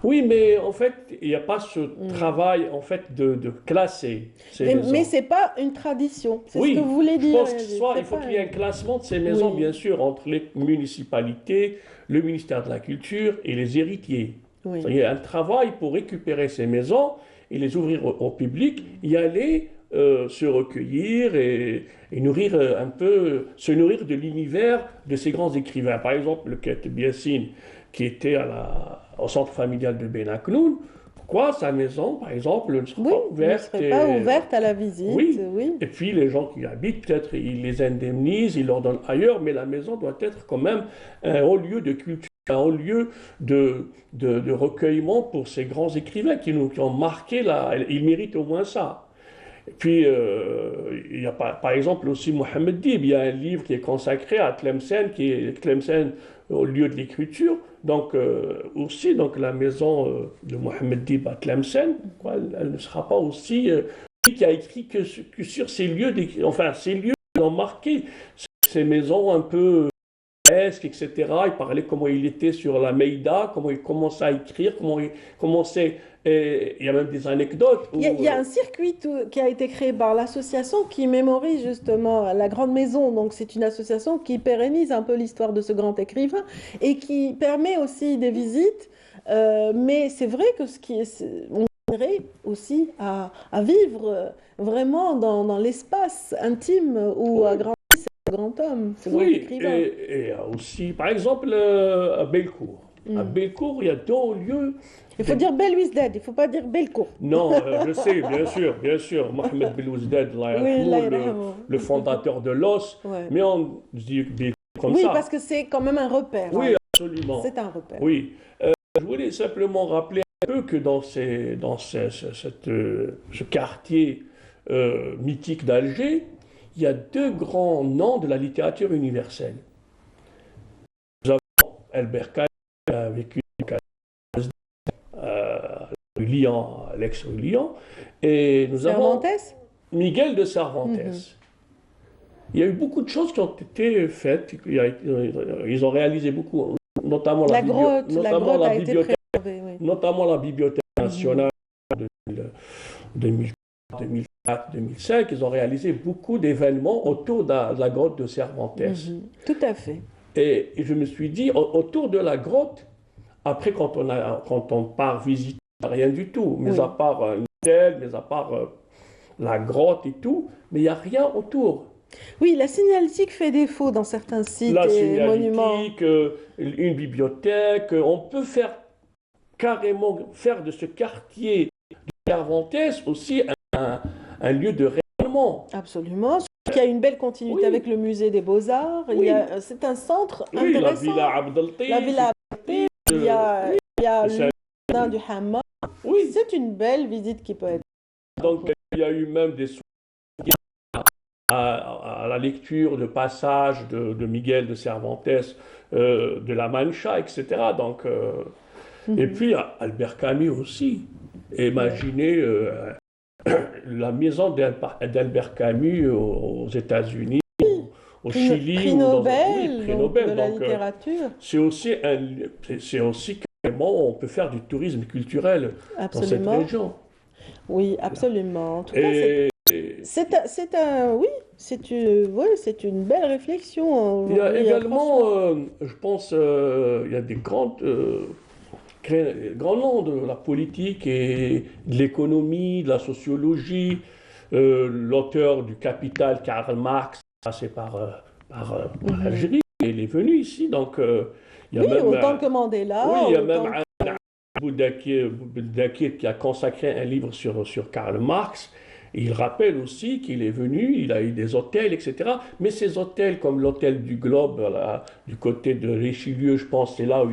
Oui, mais en fait, il n'y a pas ce travail en fait de classer ces maisons. Mais ce n'est pas une tradition, c'est Oui, ce que vous voulez je dire. pense il faut qu'il y ait un classement de ces maisons, Oui. bien sûr, entre les municipalités, le ministère de la Culture et les héritiers. Oui. Il y a un travail pour récupérer ces maisons et les ouvrir au public, y aller se recueillir et nourrir un peu, se nourrir de l'univers de ces grands écrivains. Par exemple, le Kateb Yassine, qui était au centre familial de Benaknoun. Pourquoi sa maison, par exemple, ne serait pas ouverte? Ne serait pas ouverte à la visite. Oui. Et puis les gens qui y habitent, peut-être, ils les indemnisent, ils leur donnent ailleurs, mais la maison doit être quand même un haut lieu de culture, un haut lieu de recueillement pour ces grands écrivains qui ont marqué ils méritent au moins ça. Et puis, il y a par exemple aussi Mohamed Dib, il y a un livre qui est consacré à Tlemcen, qui est Tlemcen au lieu de l'écriture. Donc, aussi, donc, la maison de Mohamed Dib à Tlemcen, elle ne sera pas aussi... qui a écrit que sur ces lieux, enfin, ces lieux qui ont marqué, ces maisons un peu... etc. Il parlait comment il était sur la Meïda, comment il commençait à écrire, comment il commençait... Et il y a même des anecdotes. Il y a un circuit qui a été créé par l'association qui mémorise justement la Grande Maison. Donc c'est une association qui pérennise un peu l'histoire de ce grand écrivain et qui permet aussi des visites. Mais c'est vrai que on aimerait aussi à vivre vraiment dans l'espace intime où a grandi ce grand homme, ce grand écrivain. Et aussi, par exemple, à Bellecour. À Bellecour, il y a deux lieux. Il faut dire Belouizdad, il ne faut pas dire Bellecour. Non, je sais, bien sûr. Mohamed Belouizdad, le fondateur de l'os. Ouais. Mais on dit Bellecour comme ça. Oui, parce que c'est quand même un repère. Oui, absolument. C'est un repère. Oui. Je voulais simplement rappeler un peu que dans ce quartier mythique d'Alger, il y a deux grands noms de la littérature universelle. Nous avons Albert Camus, qui a vécu à l'ex-Lyon, et nous avons Miguel de Cervantes. Il y a eu beaucoup de choses qui ont été faites, ils ont réalisé beaucoup, notamment la bibliothèque, notamment la bibliothèque nationale de 2004, 2005, ils ont réalisé beaucoup d'événements autour de la grotte de Cervantes. Tout à fait. Et je me suis dit, autour de la grotte, après quand on part visiter, rien du tout, mais à part un hôtel, mais à part la grotte et tout, mais il n'y a rien autour. Oui, la signalétique fait défaut dans certains sites et monuments. La signalétique, une bibliothèque, on peut carrément faire de ce quartier de Cervantes aussi un lieu de rayonnement. Absolument. Il y a une belle continuité avec le musée des Beaux-Arts. C'est un centre intéressant. La Villa Abdeltif. La Villa Abdeltif. Il y a le jardin du Hammam. Oui. C'est une belle visite qui peut être. Donc, il y a eu même des soirées à la lecture de passages de Miguel de Cervantes, de la Mancha, etc. Donc, et puis, Albert Camus aussi. Imaginez la maison d'Albert Camus aux États-Unis, au Chili. Prix Nobel, prix Nobel de la littérature. C'est aussi carrément, on peut faire du tourisme culturel dans cette région. Oui, absolument. En tout cas, et Oui, c'est une belle réflexion Il y a aujourd'hui, également, franchement. je pense, il y a des grands noms de la politique et de l'économie, de la sociologie. L'auteur du Capital, Karl Marx, passé par Mhm. l'Algérie, et il est venu ici. Donc, il y a Oui, même, autant que oui, Mandela, il y a même autant que... Boudakir qui a consacré un livre sur Karl Marx. Et il rappelle aussi qu'il est venu, il a eu des hôtels, etc. Mais ces hôtels, comme l'hôtel du Globe, là, du côté de Richelieu, je pense, c'est là où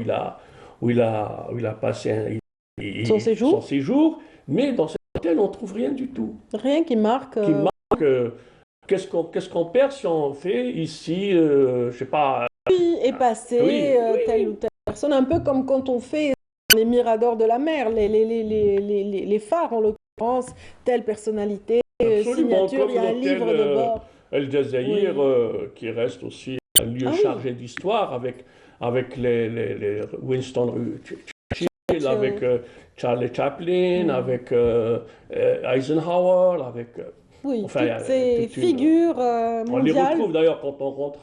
il a passé Son son séjour, séjour. Mais dans cet hôtel, on ne trouve rien du tout. rien qui marque... Qui marque qu'est-ce qu'on perd si on fait ici, je sais pas, est passé oui, telle ou telle personne, un peu comme quand on fait les miradors de la mer, les phares en l'occurrence, telle personnalité, absolument, signature, il comme y a un l'hôtel livre de bord. El Jazeir, Oui. qui reste aussi un lieu Ah oui, chargé d'histoire avec les Winston Churchill, avec Churchill. Charlie Chaplin, Mhm. avec Eisenhower, avec, Oui, enfin, il y toutes a ces toute une. figures On les mondiales, retrouve d'ailleurs quand on rentre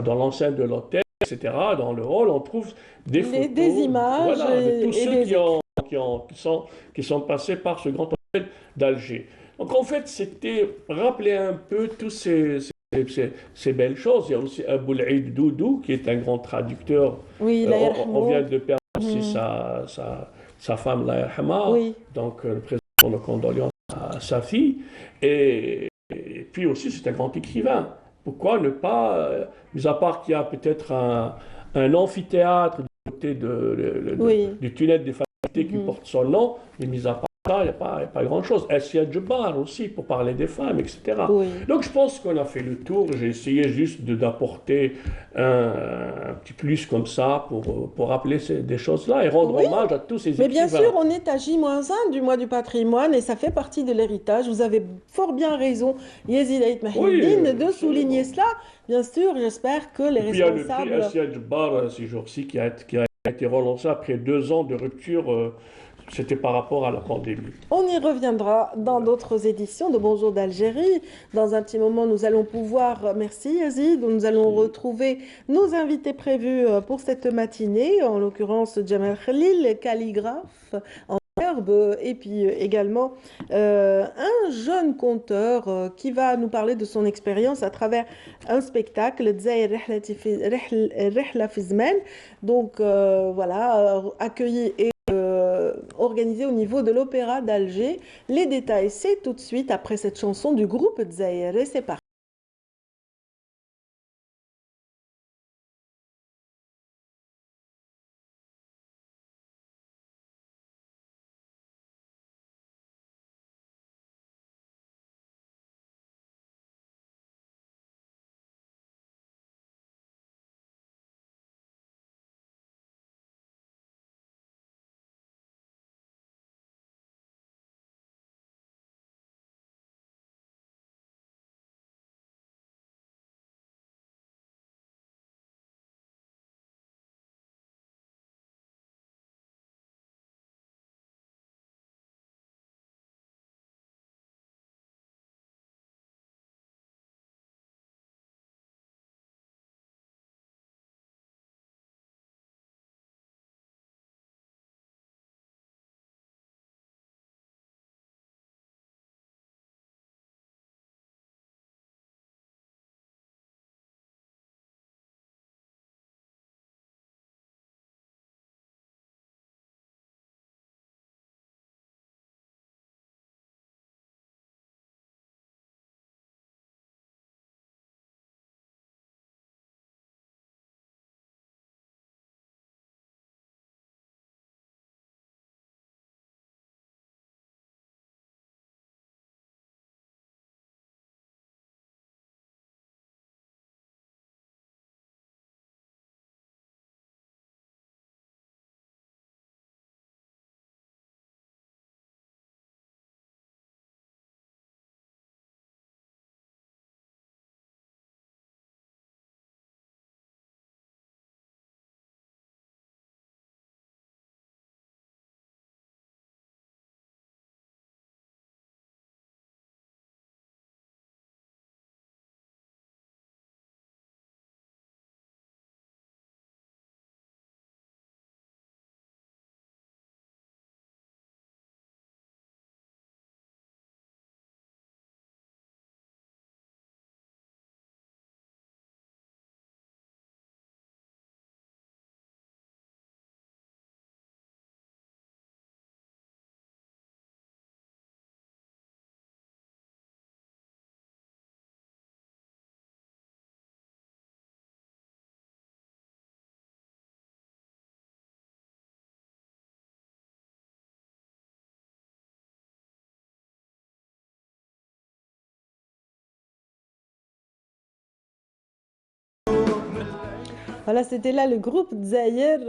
dans l'enceinte de l'hôtel, etc., dans le hall, on trouve des des photos, images voilà, de tous et ceux des écrits. qui sont passés par ce grand hôtel d'Alger. Donc en fait, c'était rappeler un peu tous ces belles choses. Il y a aussi Aboul-Eid Doudou, qui est un grand traducteur. Oui, la On vient yarhamou. de perdre aussi Mhm. sa femme, la Yarhama. Oui, Donc, le président nos condoléances à sa fille. Et puis aussi, c'est un grand écrivain. Pourquoi ne pas, mis à part qu'il y a peut-être un amphithéâtre du côté oui. du tunnel des facultés qui Mhm. porte son nom, mais mis à part ça, il n'y a pas grand-chose. Essia Djebar aussi, pour parler des femmes, etc. Oui. Donc je pense qu'on a fait le tour. J'ai essayé juste d'apporter un petit plus comme ça pour rappeler des choses-là et rendre Oui, hommage à tous ces mais bien sûr, écrivains. on est à J-1 du mois du patrimoine et ça fait partie de l'héritage. Vous avez fort bien raison, Yezid Ait Oui, Mahiddine, de souligner absolument. cela. Bien sûr, j'espère que les Et puis il y a le prix responsables... Assia Djebar ces jours-ci qui a été relancé après 2 ans de rupture. C'était par rapport à la pandémie. On y reviendra dans Voilà. d'autres éditions de Bonjour d'Algérie. Dans un petit moment, nous allons pouvoir, merci Yazid, nous allons Merci. retrouver nos invités prévus pour cette matinée, en l'occurrence Jamal Khalil, calligraphe en herbe, et puis également un jeune conteur qui va nous parler de son expérience à travers un spectacle, Dzaïr Rihla fi Zman. Donc voilà, accueilli et organisé au niveau de l'Opéra d'Alger. Les détails, c'est tout de suite après cette chanson du groupe Dzaïr. Et c'est parti. Voilà, c'était là le groupe Dzahir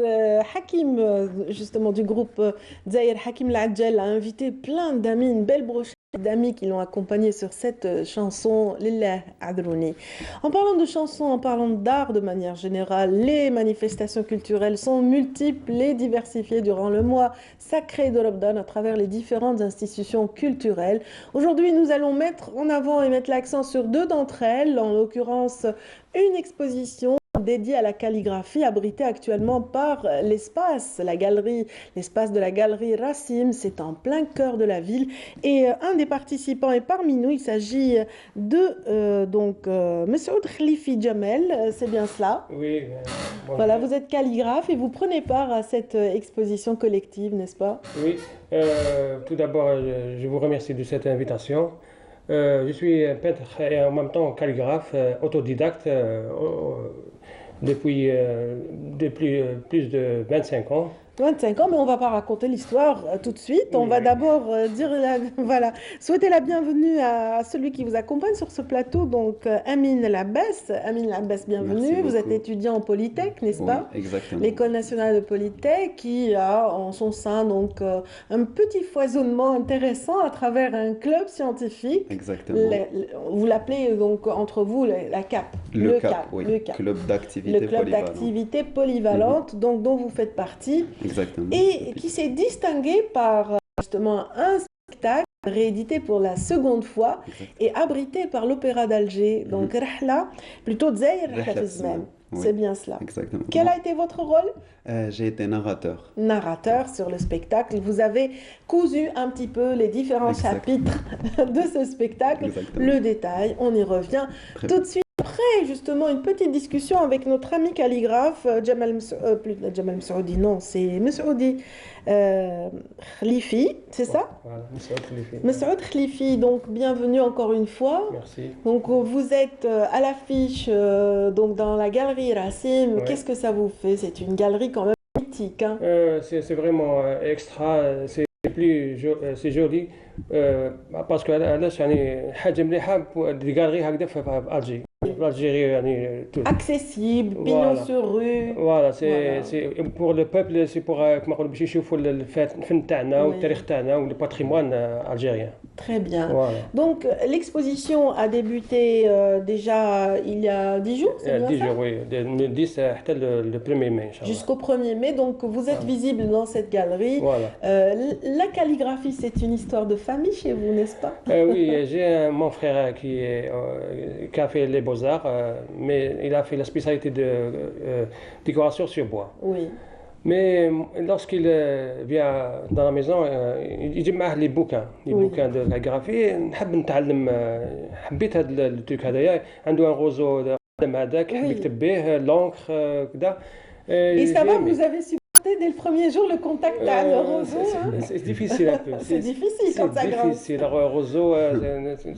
Hakim, justement du groupe Dzahir Hakim Ladjel a invité plein d'amis, une belle brochette d'amis qui l'ont accompagné sur cette chanson Lillah Adrouni. En parlant de chansons, en parlant d'art de manière générale, les manifestations culturelles sont multiples et diversifiées durant le mois sacré de Ramadan à travers les différentes institutions culturelles. Aujourd'hui, nous allons mettre en avant et mettre l'accent sur deux d'entre elles, en l'occurrence une exposition dédiée à la calligraphie abritée actuellement par l'espace de la galerie Rassim. C'est en plein cœur de la ville et un des participants est parmi nous. Il s'agit de Messoud Khlifi Jamel, c'est bien cela? Oui. Voilà, vous êtes calligraphe et vous prenez part à cette exposition collective, n'est-ce pas? Oui, tout d'abord, je vous remercie de cette invitation. Je suis peintre et en même temps calligraphe, autodidacte depuis plus de 25 ans. 25 ans, mais on ne va pas raconter l'histoire tout de suite. On va d'abord souhaiter la bienvenue à celui qui vous accompagne sur ce plateau, donc Amin Labbas. Amin Labbas, bienvenue. Vous êtes étudiant en Polytech, n'est-ce pas? Exactement. L'École nationale de Polytech qui a en son sein donc un petit foisonnement intéressant à travers un club scientifique. Exactement. Vous l'appelez donc entre vous la CAP. Le CAP, oui. Le Club d'activité polyvalente. Le club d'activité polyvalente, donc dont vous faites partie. Exactement. Et qui s'est distingué par justement un spectacle réédité pour la seconde fois et abrité par l'Opéra d'Alger. Donc Rahla, plutôt Dzahir Hafizman. C'est bien cela. Exactement. Quel a été votre rôle? J'ai été narrateur. Narrateur sur le spectacle. Vous avez cousu un petit peu les différents chapitres de ce spectacle. Exactement. Le détail, on y revient tout de suite. Après, justement, une petite discussion avec notre ami calligraphe, Jamal Messaoudi, non, c'est Messaoudi Khlifi, c'est ça? Voilà, Messoud Khlifi. Messoud Khlifi, donc bienvenue encore une fois. Merci. Donc vous êtes à l'affiche donc dans la galerie Rassim. Ouais. Qu'est-ce que ça vous fait? C'est une galerie quand même mythique. Hein? C'est vraiment extra, c'est joli parce que علاش يعني حاجة مليحة دي غالري هكذا في ألجي. L'Algérie, accessible, pignon sur rue. Voilà, c'est pour le peuple, c'est pour كما نقولوا باش يشوفوا الفن تاعنا والتاريخ تاعنا والباتريمون algérien. Très bien. Voilà. Donc l'exposition a débuté déjà il y a 10 jours, c'est bien 10 ça? jours, oui, le 10 حتى le 1er mai. Jusqu'au 1er mai, donc vous êtes visible dans cette galerie. Voilà. La calligraphie, c'est une histoire de famille chez vous, n'est-ce pas? Oui, j'ai mon frère qui a fait les beaux-arts, mais il a fait la spécialité de décoration sur bois. Oui. Mais lorsqu'il vient dans la maison, il يجيب معاه les bouquins de la graphie. نحب نتعلم حبيت هذا التريك هذايا عنده un roseau هذاك يحب يكتب به l'encre كذا. Et ça va, vous avez supporté dès le premier jour le contact à le roseau? C'est difficile un peu. C'est difficile quand ça grimpe. C'est difficile. Le roseau,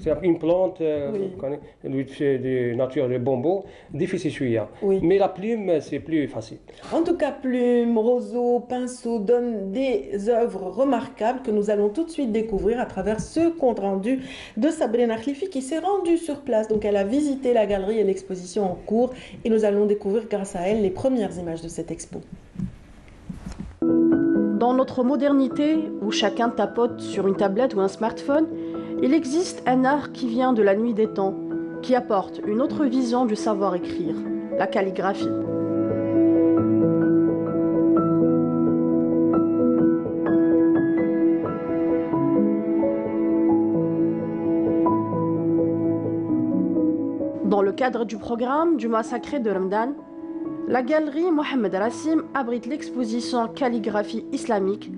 c'est une plante de nature de bambou. Difficile celui-là. Oui. Mais la plume, c'est plus facile. En tout cas, plume, roseau, pinceau donnent des œuvres remarquables que nous allons tout de suite découvrir à travers ce compte-rendu de Sabrina Khlifi qui s'est rendue sur place. Donc elle a visité la galerie et l'exposition en cours et nous allons découvrir grâce à elle les premières images de cette expo. Dans notre modernité, où chacun tapote sur une tablette ou un smartphone, il existe un art qui vient de la nuit des temps, qui apporte une autre vision du savoir-écrire, la calligraphie. Dans le cadre du programme du mois sacré de Ramadan, la galerie Mohamed Rassim abrite l'exposition Calligraphie islamique.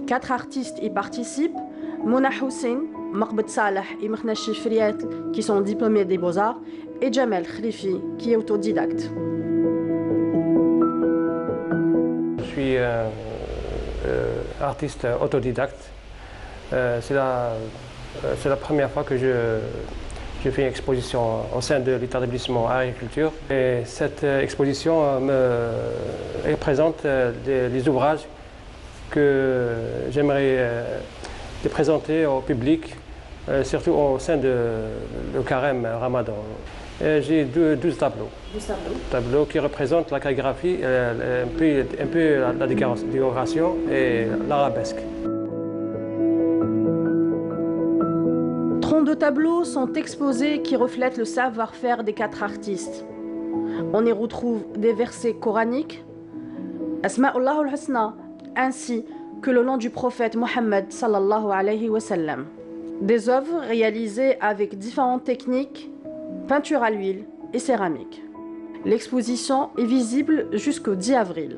4 artistes y participent, Mouna Hussein, Maqbet Saleh et Mkhna Chifriat, qui sont diplômés des Beaux-Arts, et Jamel Khlifi, qui est autodidacte. Je suis artiste autodidacte. C'est la première fois que je fais une exposition au sein de l'établissement Agriculture. Et cette exposition présente les ouvrages que j'aimerais présenter au public, surtout au sein de le carême Ramadan. J'ai 12 tableaux. 12 tableaux. Tableaux qui représentent la calligraphie, un peu la décoration et l'arabesque. 32 tableaux sont exposés qui reflètent le savoir-faire des 4 artistes. On y retrouve des versets coraniques, Asma'ullah al-Husna, ainsi que le nom du prophète Mohammed sallallahu alayhi wa sallam. Des œuvres réalisées avec différentes techniques, peinture à l'huile et céramique. L'exposition est visible jusqu'au 10 avril.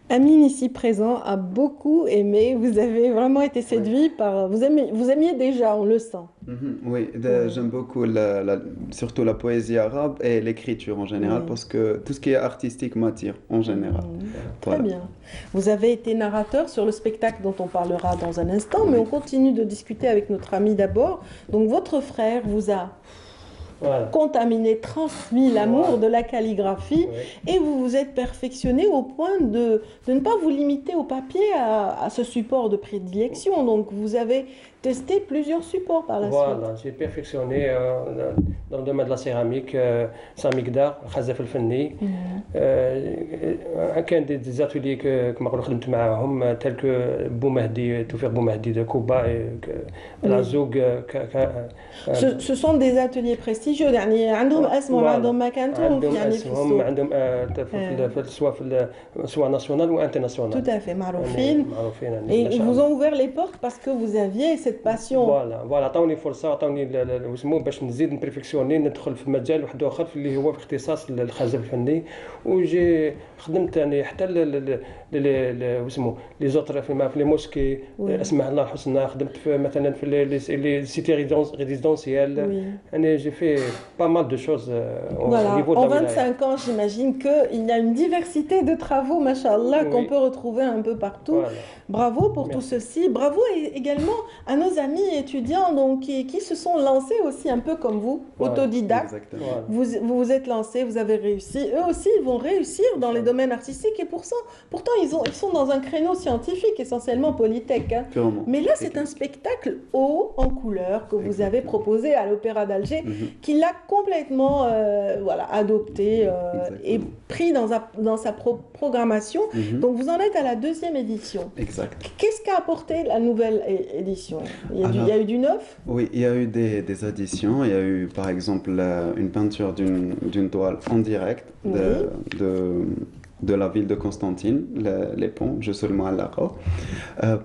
Amine, ici présent, a beaucoup aimé. Vous avez vraiment été séduit par... Vous aimiez déjà, on le sent. Oui, j'aime beaucoup surtout la poésie arabe et l'écriture en général parce que tout ce qui est artistique m'attire en général. Très bien. Vous avez été narrateur sur le spectacle dont on parlera dans un instant, mais on continue de discuter avec notre ami d'abord. Donc votre frère vous a... contaminé, transmis l'amour de la calligraphie et vous vous êtes perfectionné au point de ne pas vous limiter au papier à ce support de prédilection. Donc vous avez testé plusieurs supports par la suite. Voilà, j'ai perfectionné dans le domaine de la céramque, Samigdar, Khazaf el-Fenni. كان des ateliers que خدمت معاهم tels que Boumehdi, Toufiq Boumehdi de Kouba et Lazoug. Ce sont des ateliers prestigieux يعني عندهم اسم وعندهم مكانتهم يعني في السوق. عندهم سواء ناسيونال ou international. Tout à fait, معروفين. Et ils vous ont ouvert les portes parce que vous aviez cette passion. Voilà, عطاوني فرصة عطاوني واسمو باش نزيد نبرفكسيوني ندخل في مجال واحد آخر اللي هو في اختصاص الخزف الفني وجي خدمت يعني حتى واسمو لي زوتر في لي موسكي اسماء الله الحسنى خدمت في مثلا في لي سيتي ريزيدونسيال يعني j'ai fait pas mal de choses voilà. Au niveau de en la 25 ans, j'imagine qu'il y a une diversité de travaux, machallah, qu'on peut retrouver un peu partout. Voilà. Bravo pour tout ceci. Bravo également à nos amis étudiants donc, qui se sont lancés aussi un peu comme vous, autodidactes. Vous vous êtes lancés, vous avez réussi. Eux aussi, ils vont réussir dans les domaines artistiques et pourtant ils sont dans un créneau scientifique, essentiellement Polytech. Hein. Mais là, c'est un spectacle haut en couleur que vous avez proposé à l'Opéra d'Alger, qui l'a complètement adopté et pris dans sa programmation. Donc vous en êtes à la 2e édition. Exact. Qu'est-ce qu'a apporté la nouvelle édition? Il y a eu du neuf? Oui, il y a eu des additions. Il y a eu par exemple une peinture d'une toile en direct de la ville de Constantine, les ponts, Je seulement à l'accord.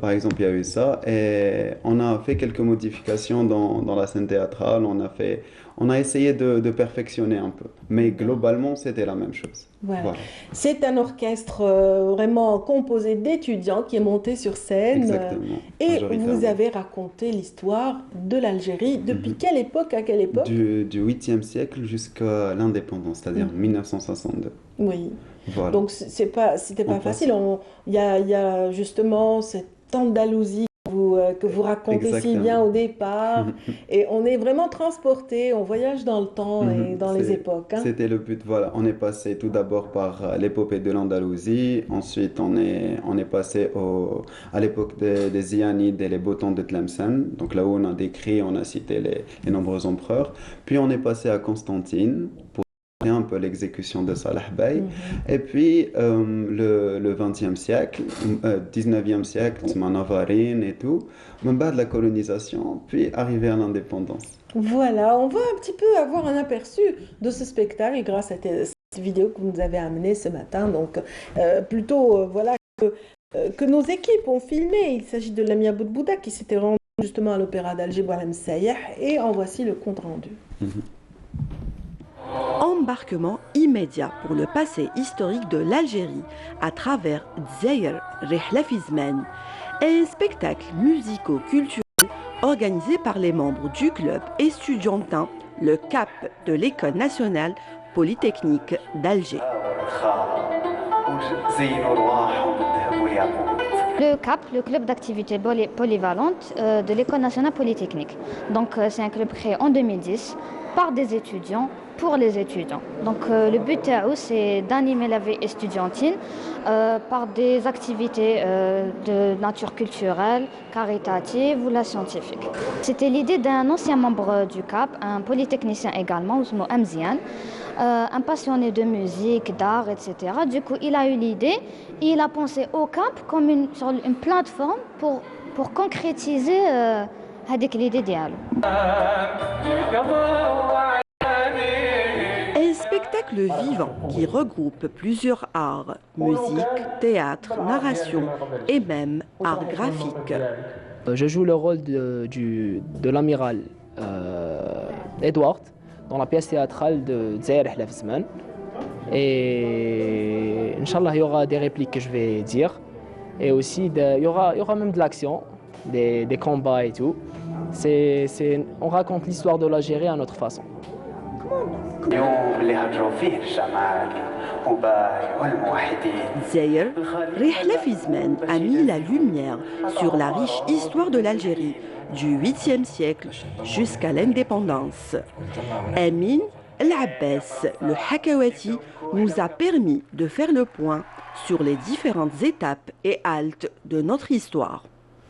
Par exemple, il y a eu ça. Et on a fait quelques modifications dans la scène théâtrale. On a essayé de perfectionner un peu. Mais globalement, c'était la même chose. Voilà. C'est un orchestre vraiment composé d'étudiants qui est monté sur scène. Exactement. Et vous avez raconté l'histoire de l'Algérie. Depuis quelle époque à quelle époque? Du 8e siècle jusqu'à l'indépendance, c'est-à-dire 1962. Oui. Voilà. Donc c'était pas facile. Il y a justement cette Andalousie que vous racontez si bien au départ. Et on est vraiment transporté, on voyage dans le temps et dans les époques. Hein. C'était le but, voilà. On est passé tout d'abord par l'épopée de l'Andalousie, ensuite on est passé à l'époque des Zianides et les Botans de Tlemcen, donc là où on a décrit, on a cité les nombreux empereurs. Puis on est passé à Constantine, pour un peu l'exécution de Salah Bey. Et puis le 20e siècle, 19e siècle, Navarine et tout, même bas de la colonisation, puis arrivé à l'indépendance. Voilà, on va un petit peu avoir un aperçu de ce spectacle grâce à cette vidéo que vous nous avez amenée ce matin. Donc voilà que nos équipes ont filmé. Il s'agit de Lamia Boudbouda qui s'était rendu justement à l'Opéra d'Alger Boualem Sayeh et en voici le compte rendu. Embarquement immédiat pour le passé historique de l'Algérie à travers Dzayr Rihla fi Zman, un spectacle musico-culturel organisé par les membres du club estudiantin Le Cap de l'École nationale polytechnique d'Alger. Le CAP, le club d'activités polyvalentes de l'École nationale polytechnique. Donc c'est un club créé en 2010 par des étudiants pour les étudiants. Donc le but c'est d'animer la vie estudiantine par des activités de nature culturelle, caritative ou la scientifique. C'était l'idée d'un ancien membre du CAP, un polytechnicien également, Ousmo Amzian, un passionné de musique, d'art, etc. Du coup, il a eu l'idée et il a pensé au CAP comme sur une plateforme pour concrétiser l'idée d'idéal. Un spectacle vivant qui regroupe plusieurs arts, musique, théâtre, narration et même art graphique. Je joue le rôle de l'amiral Edward dans la pièce théâtrale de Zahir Hlafzman. Et Inch'Allah, il y aura des répliques que je vais dire. Et aussi, il y aura même de l'action, des combats et tout. On raconte l'histoire de l'Algérie à notre façon. Zahir Hlafzman a mis la lumière sur la riche histoire de l'Algérie du 8e siècle jusqu'à l'indépendance. Amin El Abbas, le Hakawati, nous a permis de faire le point sur les différentes étapes et haltes de notre histoire.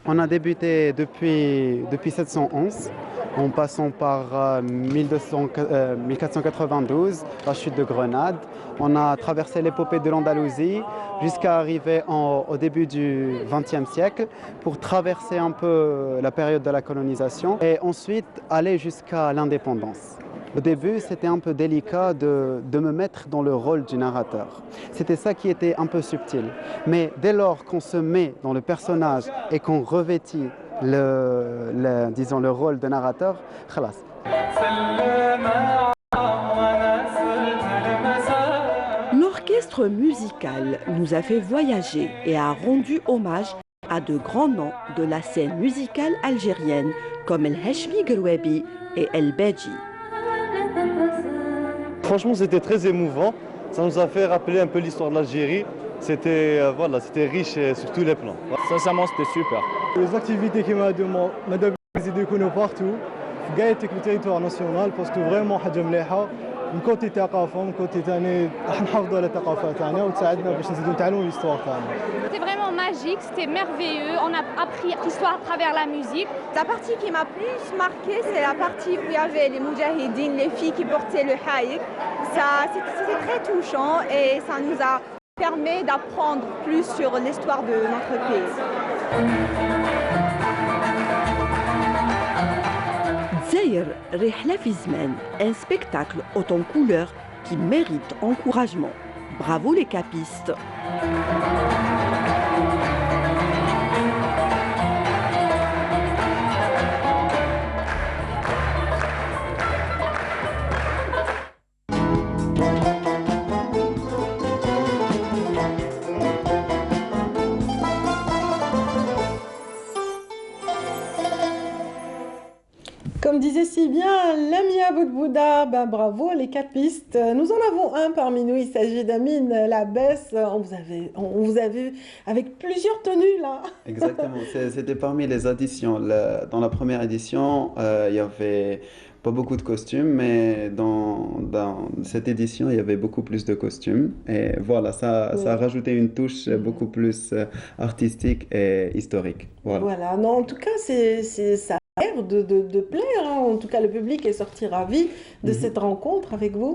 On a débuté depuis 711, en passant par 1492, la chute de Grenade. On a traversé l'épopée de l'Andalousie jusqu'à arriver au début du XXe siècle pour traverser un peu la période de la colonisation et ensuite aller jusqu'à l'indépendance. Au début, c'était un peu délicat de me mettre dans le rôle du narrateur. C'était ça qui était un peu subtil. Mais dès lors qu'on se met dans le personnage et qu'on revêtit disons, le rôle de narrateur, khalas. L'orchestre musical nous a fait voyager et a rendu hommage à de grands noms de la scène musicale algérienne comme El Hachmi Grouabi et El Badji. Franchement, c'était très émouvant. Ça nous a fait rappeler un peu l'histoire de l'Algérie. C'était riche sur tous les plans. Sincèrement, c'était super. Les activités qui m'ont décidé de partout, في le territoire national parce que vraiment حاجة مليحة من كوتي ثقافة من كوتي ثاني راح نحافظوا على الثقافة تاعنا وتساعدنا باش نزيدوا نتعلموا l'histoire تاعنا. C'était vraiment magique, c'était merveilleux. On a appris l'histoire à travers la musique. La partie qui m'a plus marquée, c'est la partie où il y avait les moudjahidines, les filles qui portaient le haïk. C'était très touchant et ça nous a permis d'apprendre plus sur l'histoire de notre pays. Zahir Hlafzman, un spectacle haut en couleurs qui mérite encouragement. Bravo les capistes! Comme disait si bien Lamia Boudbouda, ben bravo les capistes. Nous en avons un parmi nous, il s'agit d'Amin Labès. On vous a vu avec plusieurs tenues là. Exactement, c'était parmi les additions. Dans la première édition, il y avait pas beaucoup de costumes, mais dans cette édition, il y avait beaucoup plus de costumes. Et voilà, ça a rajouté une touche beaucoup plus artistique et historique. Voilà, non, en tout cas, ça a l'air de plaire. Hein. En tout cas, le public est sorti ravi de cette rencontre avec vous.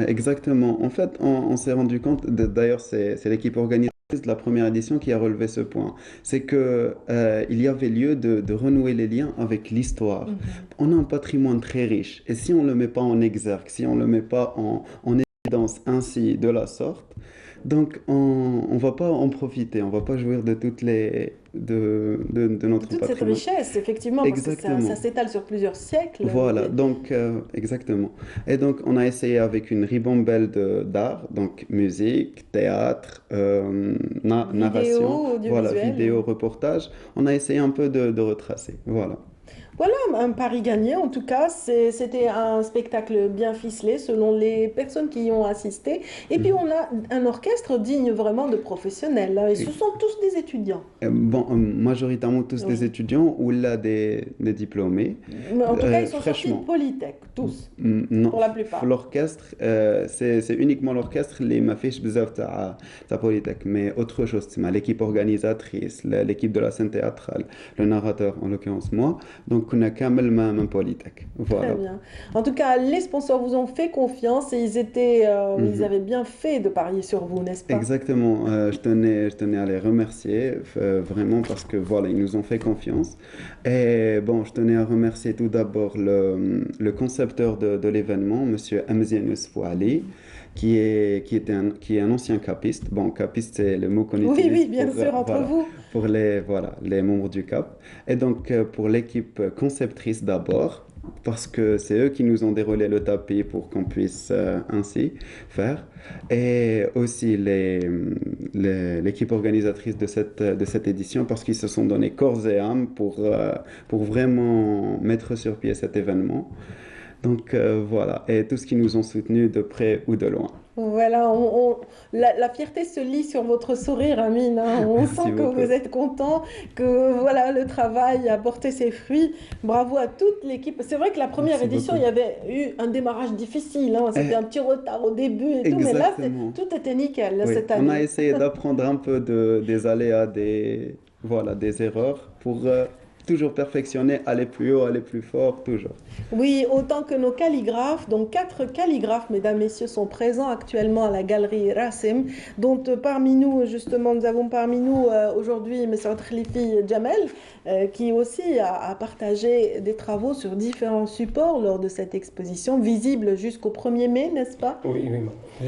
Exactement. En fait, on s'est rendu compte, d'ailleurs, c'est l'équipe organisatrice de la première édition qui a relevé ce point. C'est qu'il y avait lieu de renouer les liens avec l'histoire. On a un patrimoine très riche. Et si on ne le met pas en exergue, si on ne le met pas en évidence ainsi, de la sorte, donc on ne va pas en profiter, on ne va pas jouir de toutes les de notre toute patrimoine. cette richesse, effectivement, parce que ça s'étale sur plusieurs siècles. Voilà, donc exactement. Et donc on a essayé avec une ribambelle d'art, donc musique, théâtre, narration, voilà, vidéo, reportage. On a essayé un peu de retracer, voilà. Voilà, un pari gagné. En tout cas, c'était un spectacle bien ficelé selon les personnes qui y ont assisté. Et puis, on a un orchestre digne vraiment de professionnels, hein. Et ce sont tous des étudiants. Bon, majoritairement tous des étudiants ou là des diplômés. Mais en tout cas, ils sont sortis de fraîchement. Polytech, tous, Non, pour la plupart. l'orchestre, c'est uniquement l'orchestre qui m'a fait بزاف تاع Polytech, mais autre chose, c'est l'équipe organisatrice, l'équipe de la scène théâtrale, le narrateur, en l'occurrence moi, donc on a كامل من Polytech. Voilà. Très bien. En tout cas, les sponsors vous ont fait confiance et ils avaient bien fait de parier sur vous, n'est-ce pas? Exactement, je tenais à les remercier vraiment parce que voilà, ils nous ont fait confiance. Et bon, je tenais à remercier tout d'abord le concepteur de l'événement, Monsieur Amzian Yousfouali, qui est un ancien capiste. Bon, capiste, c'est le mot qu'on utilise Oui, bien pour, sûr, entre voilà, vous. pour les membres du CAP. Et donc, pour l'équipe conceptrice d'abord, parce que c'est eux qui nous ont déroulé le tapis pour qu'on puisse ainsi faire. Et aussi l'équipe organisatrice de cette édition, parce qu'ils se sont donné corps et âme pour vraiment mettre sur pied cet événement. Donc voilà, et tous qui nous ont soutenus de près ou de loin. Voilà, la fierté se lit sur votre sourire, Amine, hein. On Merci sent que beaucoup. vous êtes content, que voilà, le travail a porté ses fruits. Bravo à toute l'équipe. C'est vrai que la première Merci édition, beaucoup. il y avait eu un démarrage difficile, hein. C'était un petit retard au début et tout, mais là, Exactement. tout était nickel Oui, cette on année. a essayé d'apprendre un peu des aléas, des erreurs pour toujours perfectionner, aller plus haut, aller plus fort, toujours. Oui, autant que nos calligraphes, donc 4 calligraphes, mesdames, messieurs, sont présents actuellement à la galerie Rassim, dont parmi nous, justement, nous avons parmi nous aujourd'hui M. Khalifi Jamel, qui aussi a partagé des travaux sur différents supports lors de cette exposition, visible jusqu'au 1er mai, n'est-ce pas? Oui, oui.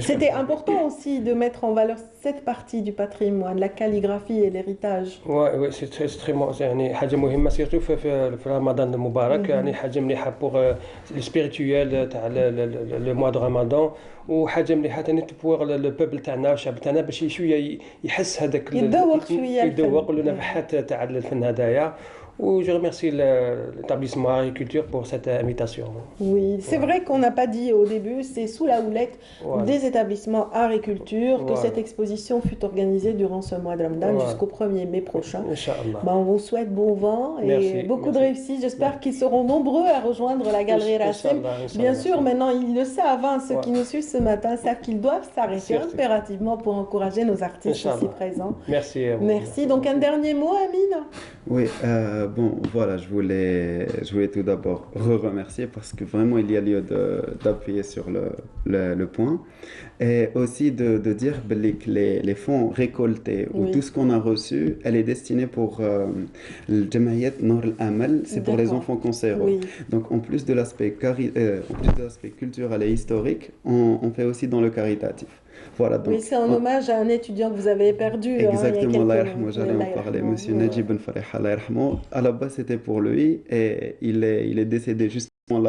C'était important aussi de mettre en valeur cette partie du patrimoine, la calligraphie et l'héritage. Oui, c'est très يعني حاجة مهمة سيرتو في رمضان المبارك يعني حاجة مليحة بوغ لي سبيريتويال تاع لو موا دو رمضان وحاجة مليحة ثاني بوغ لو بوبل تاعنا والشعب تاعنا باش شوية يحس هذاك يتذوق شوية الفن. يتذوق النفحات تاع الفن هذايا. Je remercie l'établissement Agriculture pour cette invitation. Oui, c'est vrai qu'on n'a pas dit au début, c'est sous la houlette des établissements Agriculture que cette exposition fut organisée durant ce mois de Ramadan jusqu'au 1er mai prochain. On vous souhaite bon vent et beaucoup de réussite. J'espère qu'ils seront nombreux à rejoindre la galerie Rassim. Bien sûr, maintenant ils le savent, hein, ceux qui nous suivent ce matin savent qu'ils doivent s'arrêter impérativement pour encourager nos artistes ici présents. Merci à vous. Merci. Donc un dernier mot, Amine? Oui, bon, voilà, je voulais tout d'abord remercier parce que vraiment il y a lieu d'appuyer sur le point et aussi de dire que les fonds récoltés ou tout ce qu'on a reçu, elle est destinée pour le Jamaïat Nour al-Amal, c'est pour les enfants cancéreux. Oui. Donc en plus de l'aspect culturel et historique, on fait aussi dans le caritatif. Voilà, donc, oui, c'est en hommage à un étudiant que vous avez perdu. Exactement, hein, il y a j'allais en parler. Monsieur Najib Ben Farih, à la base c'était pour lui et il est décédé justement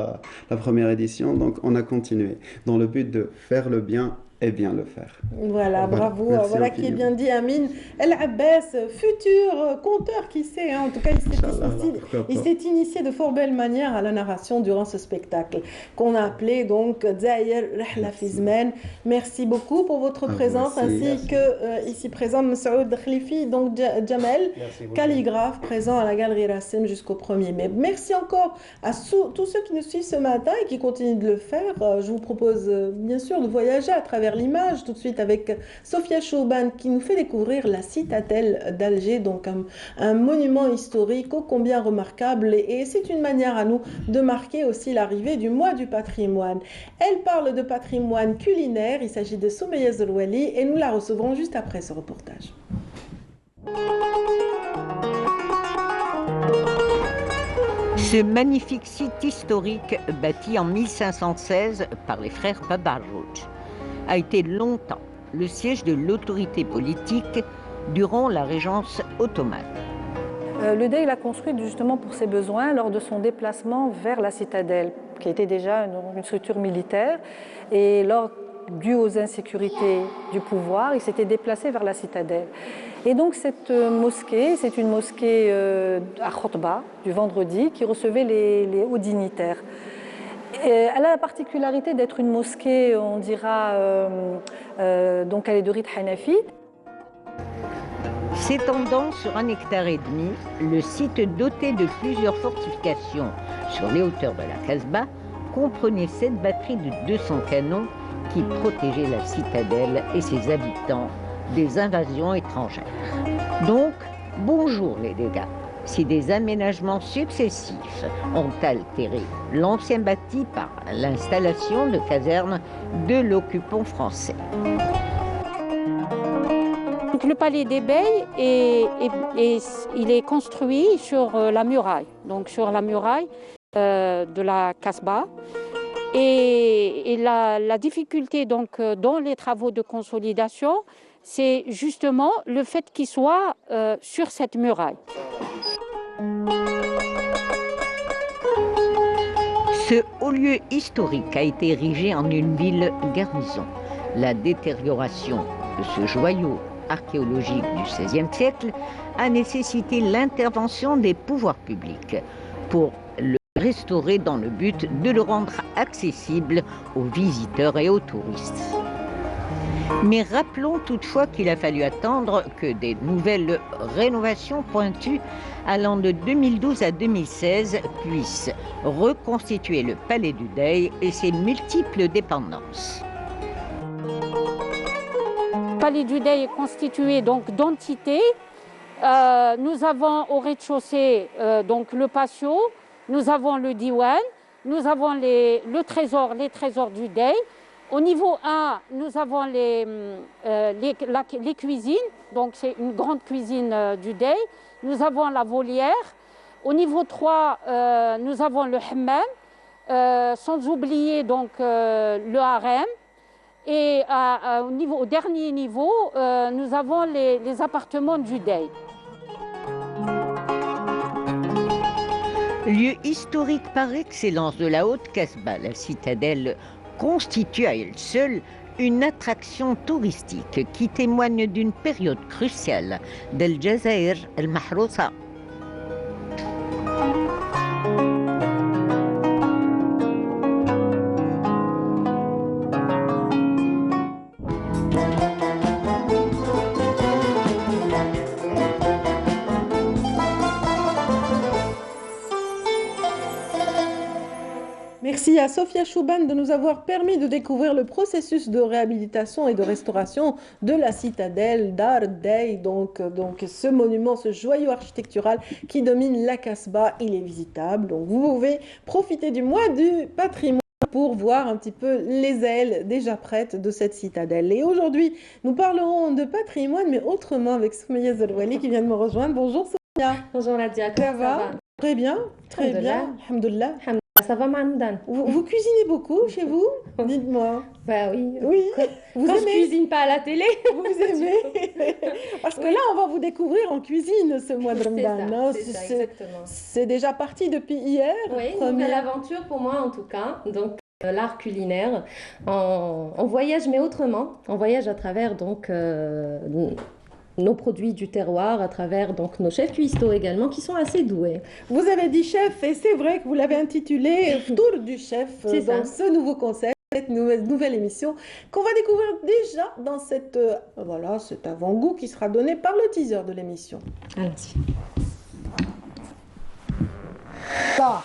la première édition, donc on a continué dans le but de faire le bien et bien le faire. Voilà, bravo. Merci Voilà qui est bien dit, Amine El Abbas, futur conteur, qui sait, hein, en tout cas, il s'est initié de fort belle manière à la narration durant ce spectacle, qu'on a appelé donc Zaïr Rihla Fizmen. Merci beaucoup pour votre présence, ainsi que ici présent Saoud Khalifi, donc Jamel, calligraphe, présent à la galerie Rassim jusqu'au 1er mai. Merci encore à tous ceux qui nous suivent ce matin et qui continuent de le faire. Je vous propose bien sûr de voyager à travers l'image tout de suite avec Sophia Chouban qui nous fait découvrir la citadelle d'Alger, donc un monument historique ô combien remarquable et c'est une manière à nous de marquer aussi l'arrivée du mois du patrimoine. Elle parle de patrimoine culinaire, il s'agit de Soumeya Zerouali et nous la recevrons juste après ce reportage. Ce magnifique site historique bâti en 1516 par les frères Babarrouch a été longtemps le siège de l'autorité politique durant la régence ottomane. Le Dey l'a construite justement pour ses besoins lors de son déplacement vers la citadelle, qui était déjà une structure militaire. Et dû aux insécurités du pouvoir, il s'était déplacé vers la citadelle. Et donc cette mosquée, c'est une mosquée à Khotba, du vendredi, qui recevait les hauts dignitaires. Elle a la particularité d'être une mosquée, on dira, donc elle est de rite hanafi. S'étendant sur 1,5 hectare, le site doté de plusieurs fortifications sur les hauteurs de la Casbah comprenait 7 batteries de 200 canons qui protégeaient la citadelle et ses habitants des invasions étrangères. Donc, bonjour les dégâts. Si des aménagements successifs ont altéré l'ancien bâti par l'installation de casernes de l'occupant français. Le palais des Beys il est construit sur la muraille, donc sur la muraille de la Casbah. Et la difficulté donc, dans les travaux de consolidation, c'est justement le fait qu'il soit sur cette muraille. Ce haut lieu historique a été érigé en une ville garnison. La détérioration de ce joyau archéologique du XVIe siècle a nécessité l'intervention des pouvoirs publics pour le restaurer dans le but de le rendre accessible aux visiteurs et aux touristes. Mais rappelons toutefois qu'il a fallu attendre que des nouvelles rénovations pointues allant de 2012 à 2016 puissent reconstituer le Palais du Dey et ses multiples dépendances. Le Palais du Dey est constitué donc d'entités. Nous avons au rez-de-chaussée donc le patio, nous avons le diwan, nous avons les trésors du Dey. Au niveau 1, nous avons les cuisines, donc c'est une grande cuisine du Dey. Nous avons la volière. Au niveau 3, nous avons le hammam, sans oublier donc le harem. Et au dernier niveau, nous avons les appartements du Dey. Lieu historique par excellence de la Haute Casbah, la citadelle constitue à elle seule une attraction touristique qui témoigne d'une période cruciale d'El Jazair El Mahrousa. Merci à Sofia Chouban de nous avoir permis de découvrir le processus de réhabilitation et de restauration de la citadelle d'Ar Dey. Donc ce monument, ce joyau architectural qui domine la Casbah, il est visitable. Donc vous pouvez profiter du mois du patrimoine pour voir un petit peu les ailes déjà prêtes de cette citadelle. Et aujourd'hui, nous parlerons de patrimoine, mais autrement avec Soumeya Zerouali qui vient de me rejoindre. Bonjour Soumeya. Bonjour Nadia, ça va? Très bien, très bien. Alhamdoulilah. Ça va, Mamdan? Vous cuisinez beaucoup chez vous? Dites-moi. Bah oui. Oui. Vous Quand aimez? je cuisine pas à la télé. Vous aimez? Parce que là, on va vous découvrir en cuisine ce mois de Ramadan. C'est ça, exactement. C'est déjà parti depuis hier. Oui, une nouvelle aventure pour moi en tout cas. Donc l'art culinaire, on voyage mais autrement. On voyage à travers donc nos produits du terroir, à travers donc nos chefs cuistots également qui sont assez doués. Vous avez dit chef et c'est vrai que vous l'avez intitulé Tour du chef dans ce nouveau concept, cette nouvelle émission qu'on va découvrir déjà dans cette cet avant-goût qui sera donné par le teaser de l'émission. Allons-y. Ça.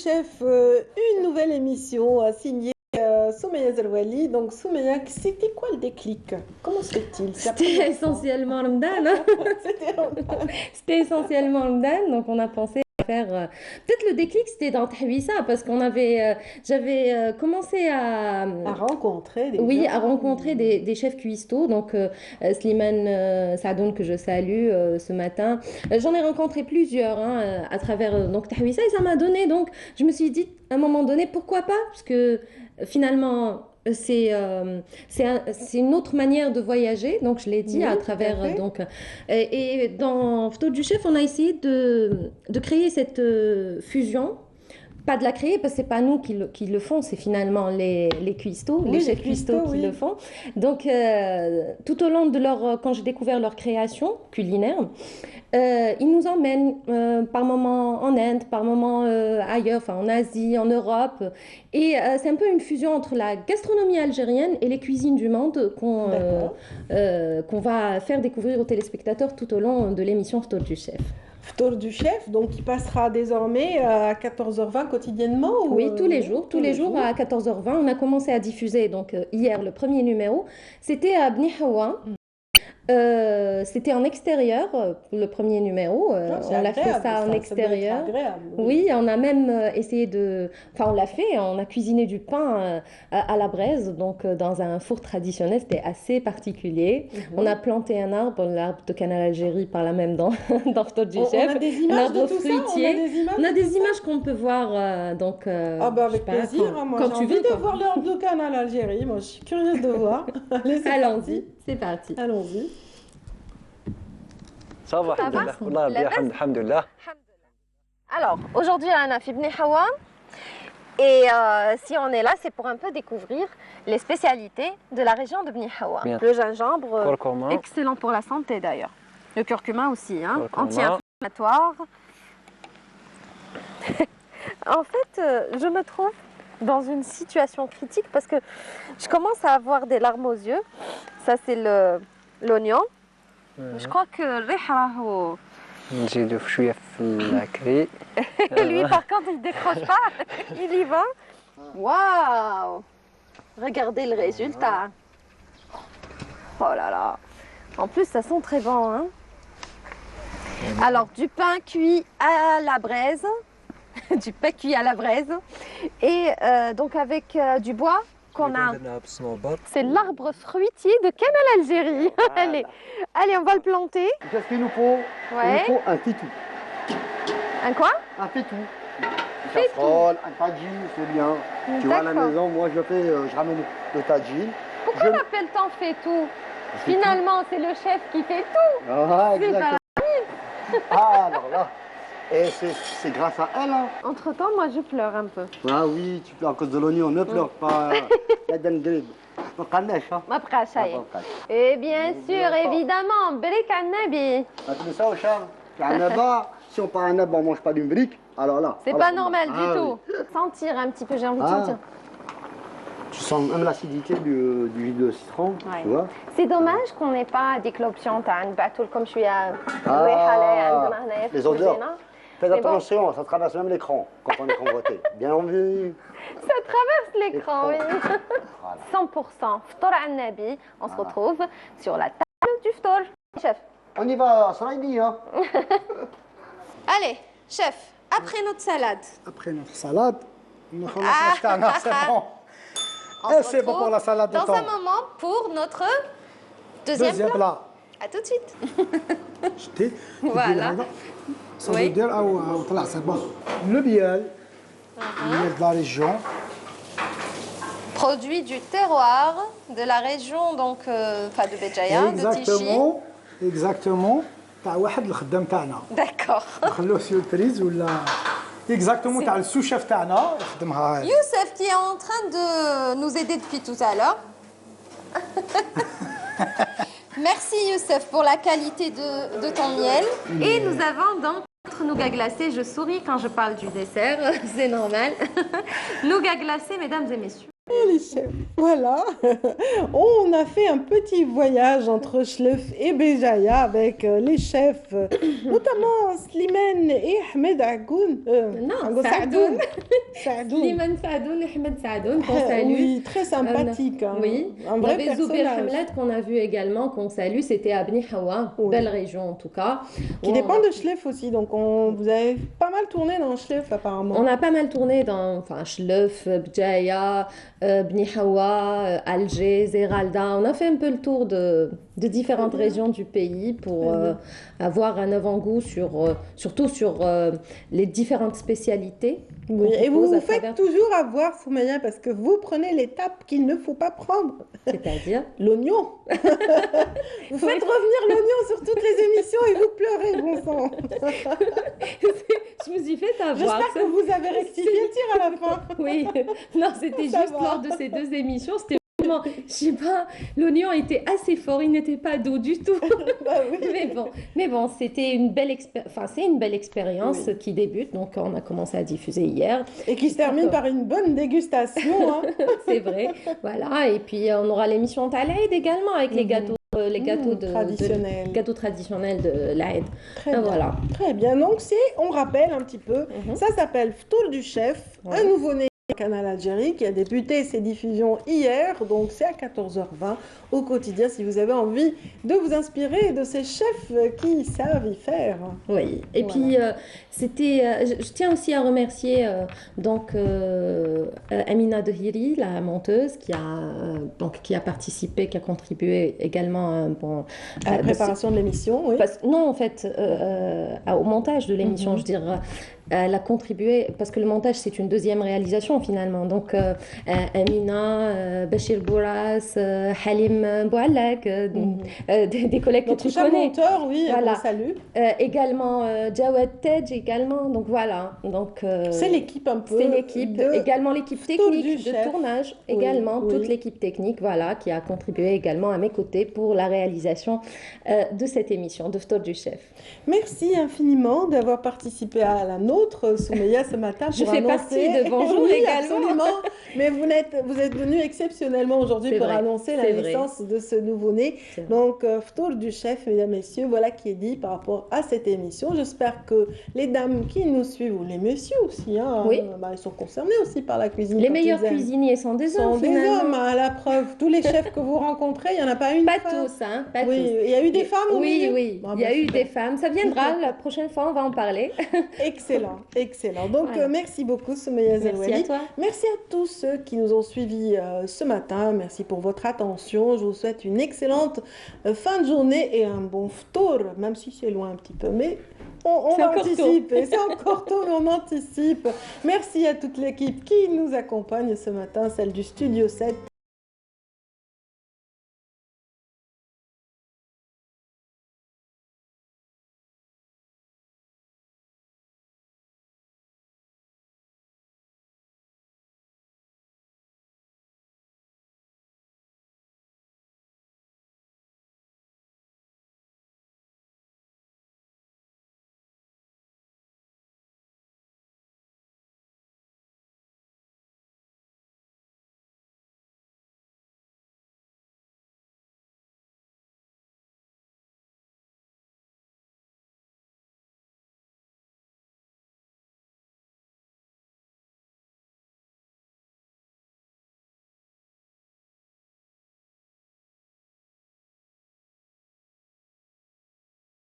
Chef, une nouvelle émission signée Soumeya Zerouali. Donc Soumeya, c'était quoi le déclic? Comment se fait-il? C'était essentiellement Ramadan. C'était essentiellement Ramadan, donc on a pensé à faire... Peut-être le déclic, c'était dans Tahwissa, parce qu'on avait... j'avais commencé à rencontrer des Oui, gens. à rencontrer des chefs cuistots, donc Slimane Saadoun, que je salue ce matin. J'en ai rencontré plusieurs à travers donc Tahwissa, et ça m'a donné, donc je me suis dit à un moment donné, pourquoi pas? Parce que finalement... C'est une autre manière de voyager, donc je l'ai dit Oui, à tout à travers fait. donc et dans Photo du chef, on a essayé de créer cette fusion, pas de la créer parce que c'est pas nous qui le font, c'est finalement les cuistots, Oui, les les chefs cuistots cuistots, qui oui. le font. Donc tout au long de quand j'ai découvert leur création culinaire, ils nous emmènent par moments en Inde, par moments ailleurs, enfin en Asie, en Europe. Et c'est un peu une fusion entre la gastronomie algérienne et les cuisines du monde qu'on va faire découvrir aux téléspectateurs tout au long de l'émission Ftour du chef. Ftour du chef, donc qui passera désormais à 14h20 quotidiennement ou, Oui, tous les jours à 14h20. On a commencé à diffuser donc hier le premier numéro. C'était à Bni Hawa. C'était en extérieur, le premier numéro. On l'a fait ça en extérieur. Oui, on a même essayé de... Enfin, on l'a fait, on a cuisiné du pain à la braise, donc dans un four traditionnel, c'était assez particulier. On a planté un arbre, l'arbre de Canal Algérie, par là même dans Ftour du chef. On a des images de tout ça? On a des images qu'on peut voir, donc... Ah bah avec plaisir, moi quand j'ai tu envie veux, de voir l'arbre de Canal Algérie, moi je suis curieuse de voir. Allons-y, c'est parti. Allons-y. Ça va, alhamdoulilah. Wallah, bien, alhamdoulilah. Alors, aujourd'hui, on a fait Bni Hawa. Et si on est là, c'est pour un peu découvrir les spécialités de la région de Bni Hawa. Bien. Le gingembre, Curcuma. excellent pour la santé d'ailleurs. Le curcuma aussi, Curcuma. anti-inflammatoire. En fait, je me trouve dans une situation critique parce que je commence à avoir des larmes aux yeux. Ça, c'est l'oignon. Je crois que الريحة راهو نزيدو شوية في العكري. Lui, par contre, il décroche pas. Il y va. Waouh! Regardez le résultat. Oh là là. En plus, ça sent très bon. Hein? Alors, du pain cuit à la braise. Du pain cuit à la braise. Et donc, avec du bois qu'on a. C'est l'arbre fruitier de Canal Algérie. Allez, on va le planter. Qu'est-ce qu'il nous faut? Ouais. Il nous faut un fitou. Un quoi? Un fitou. Une casserole, un tagine, c'est bien. Tu vois, à la D'accord. maison, moi, je ramène le tagine. Pourquoi on appelle tant fait tout? Finalement, c'est le chef qui fait tout. Ah, C'est pas exactement. la Ah, alors là. Et c'est grâce à elle. Hein. Entre-temps, moi, je pleure un peu. Ah oui, tu pleures à cause de l'oignon. Ne pleure pas. La dame grib. ما بقالناش ها. ما بقاش ما هاي. بقاش. Et bien sûr, évidemment, بريك على النبي. ما تنسى au Charles. Si on part un nab, on mange pas d'une brique. Alors là. C'est pas normal du tout. Sentir un petit peu, j'ai envie de sentir. Tu sens même l'acidité du jus de citron, Ouais. tu vois. C'est dommage qu'on n'ait pas des l'option تاع نبعثوا لكم شويه Ah, ريحه عندنا هنايا في les odeurs. الكوزينة. Faites Mais bon. attention, ça traverse même l'écran quand on est convoité. Bien vu. Ça traverse l'écran, oui. 100% فطور على النبي. On se retrouve sur la table du ftour. Chef. On y va, Sraïdi, hein. Allez, chef, après notre salade. Après notre salade, nous Ah. c'est bon. On Eh, se c'est bon retrouve pour la salade de dans thon. un moment pour notre deuxième plat. À tout de suite. شتي Voilà. Ça veut dire أو طلع c'est bon. Le miel, de la région. Produit du terroir de la région donc enfin de Béjaïa, de Tichy. Exactement. تاع واحد الخدام تاعنا. D'accord. نخلوه سيربريز ولا اكزاكتومون تاع السو شيف تاعنا يخدمها هاي. Youssef qui est en train de nous aider depuis tout à l'heure. Merci Youssef pour la qualité de ton miel. Et nous avons donc notre nougat glacé. Je souris quand je parle du dessert, c'est normal. Nougat glacé, mesdames et messieurs. Oh, les chefs, voilà. On a fait un petit voyage entre Chlef et Béjaïa avec les chefs, notamment Slimane et Ahmed Agoun. Non, Saadoun. Slimane Saadoun et Ahmed Saadoun, qu'on salue. Oui, très sympathique. Oui, un il y vrai avait Zoubir personnage. Hamlet qu'on a vu également, qu'on salue, c'était à Bni Hawa, belle région en tout cas. Qui dépend de Chlef aussi, donc vous avez pas mal tourné dans Chlef apparemment. On a pas mal tourné dans Chlef, Bjaïa, Bni Hawa, Alger, Zeralda. On a fait un peu le tour de différentes régions du pays pour avoir un avant-goût surtout sur les différentes spécialités. Oui, et vous vous faites toujours avoir, Soumaya, parce que vous prenez l'étape qu'il ne faut pas prendre. C'est-à-dire l'oignon. Vous faites revenir l'oignon sur toutes les émissions et vous pleurez, bon sang. Je me suis fait avoir. J'espère que vous avez rectifié le tir à la fin. Oui, non, c'était juste lors de ces deux émissions. C'était vraiment, je sais pas, l'oignon était assez fort, il n'était pas doux du tout. Mais bon, c'était une belle c'est une belle expérience qui débute. Donc, on a commencé à diffuser hier. Et qui se termine par une bonne dégustation. Hein. C'est vrai. Voilà. Et puis, on aura l'émission Talaïd également avec les gâteaux. Les gâteaux traditionnels de l'Aïd. Voilà. Très bien. Donc, on rappelle un petit peu, ça s'appelle Ftour du chef, un nouveau-né Canal Algérie qui a débuté ses diffusions hier, donc c'est à 14h20 au quotidien si vous avez envie de vous inspirer de ces chefs qui savent y faire. Oui, et puis je tiens aussi à remercier Amina Dehiri, la monteuse, qui a participé, qui a contribué également à la préparation de l'émission. Oui. Non, en fait, au montage de l'émission, je dirais. Elle a contribué, parce que le montage c'est une deuxième réalisation finalement. Donc Amina, Bachir Bouras, Halim Boualak, des collègues que tu connais. Monteur, oui, voilà. Salut. Également Jawad Tej, également. Donc voilà. Donc, c'est l'équipe un peu. C'est l'équipe, également l'équipe technique de tournage, également toute l'équipe technique, voilà, qui a contribué également à mes côtés pour la réalisation de cette émission de Ftour du chef. Merci infiniment d'avoir participé à la nôtre. Soumeya ce matin pour je fais partie de Bonjour oui, également. Absolument, mais vous êtes venu exceptionnellement aujourd'hui pour annoncer la naissance de ce nouveau-né. Donc, Ftour du chef, mesdames, messieurs, voilà qui est dit par rapport à cette émission. J'espère que les dames qui nous suivent, ou les messieurs aussi, hein, ils sont concernés aussi par la cuisine. Les meilleurs cuisiniers sont des hommes. À la preuve. Tous les chefs que vous rencontrez, il n'y en a pas une femme. Tous, hein, pas tous. Il y a eu des femmes au milieu. Oui, il y a eu des femmes. Ça viendra, la prochaine fois, on va en parler. Excellent. Donc, merci beaucoup, Soumeya Zelouali. Merci à toi. Merci à tous ceux qui nous ont suivis ce matin. Merci pour votre attention. Je vous souhaite une excellente fin de journée et un bon ftour, même si c'est loin un petit peu, mais on va anticiper. C'est encore tôt, mais on anticipe. Merci à toute l'équipe qui nous accompagne ce matin, celle du Studio 7.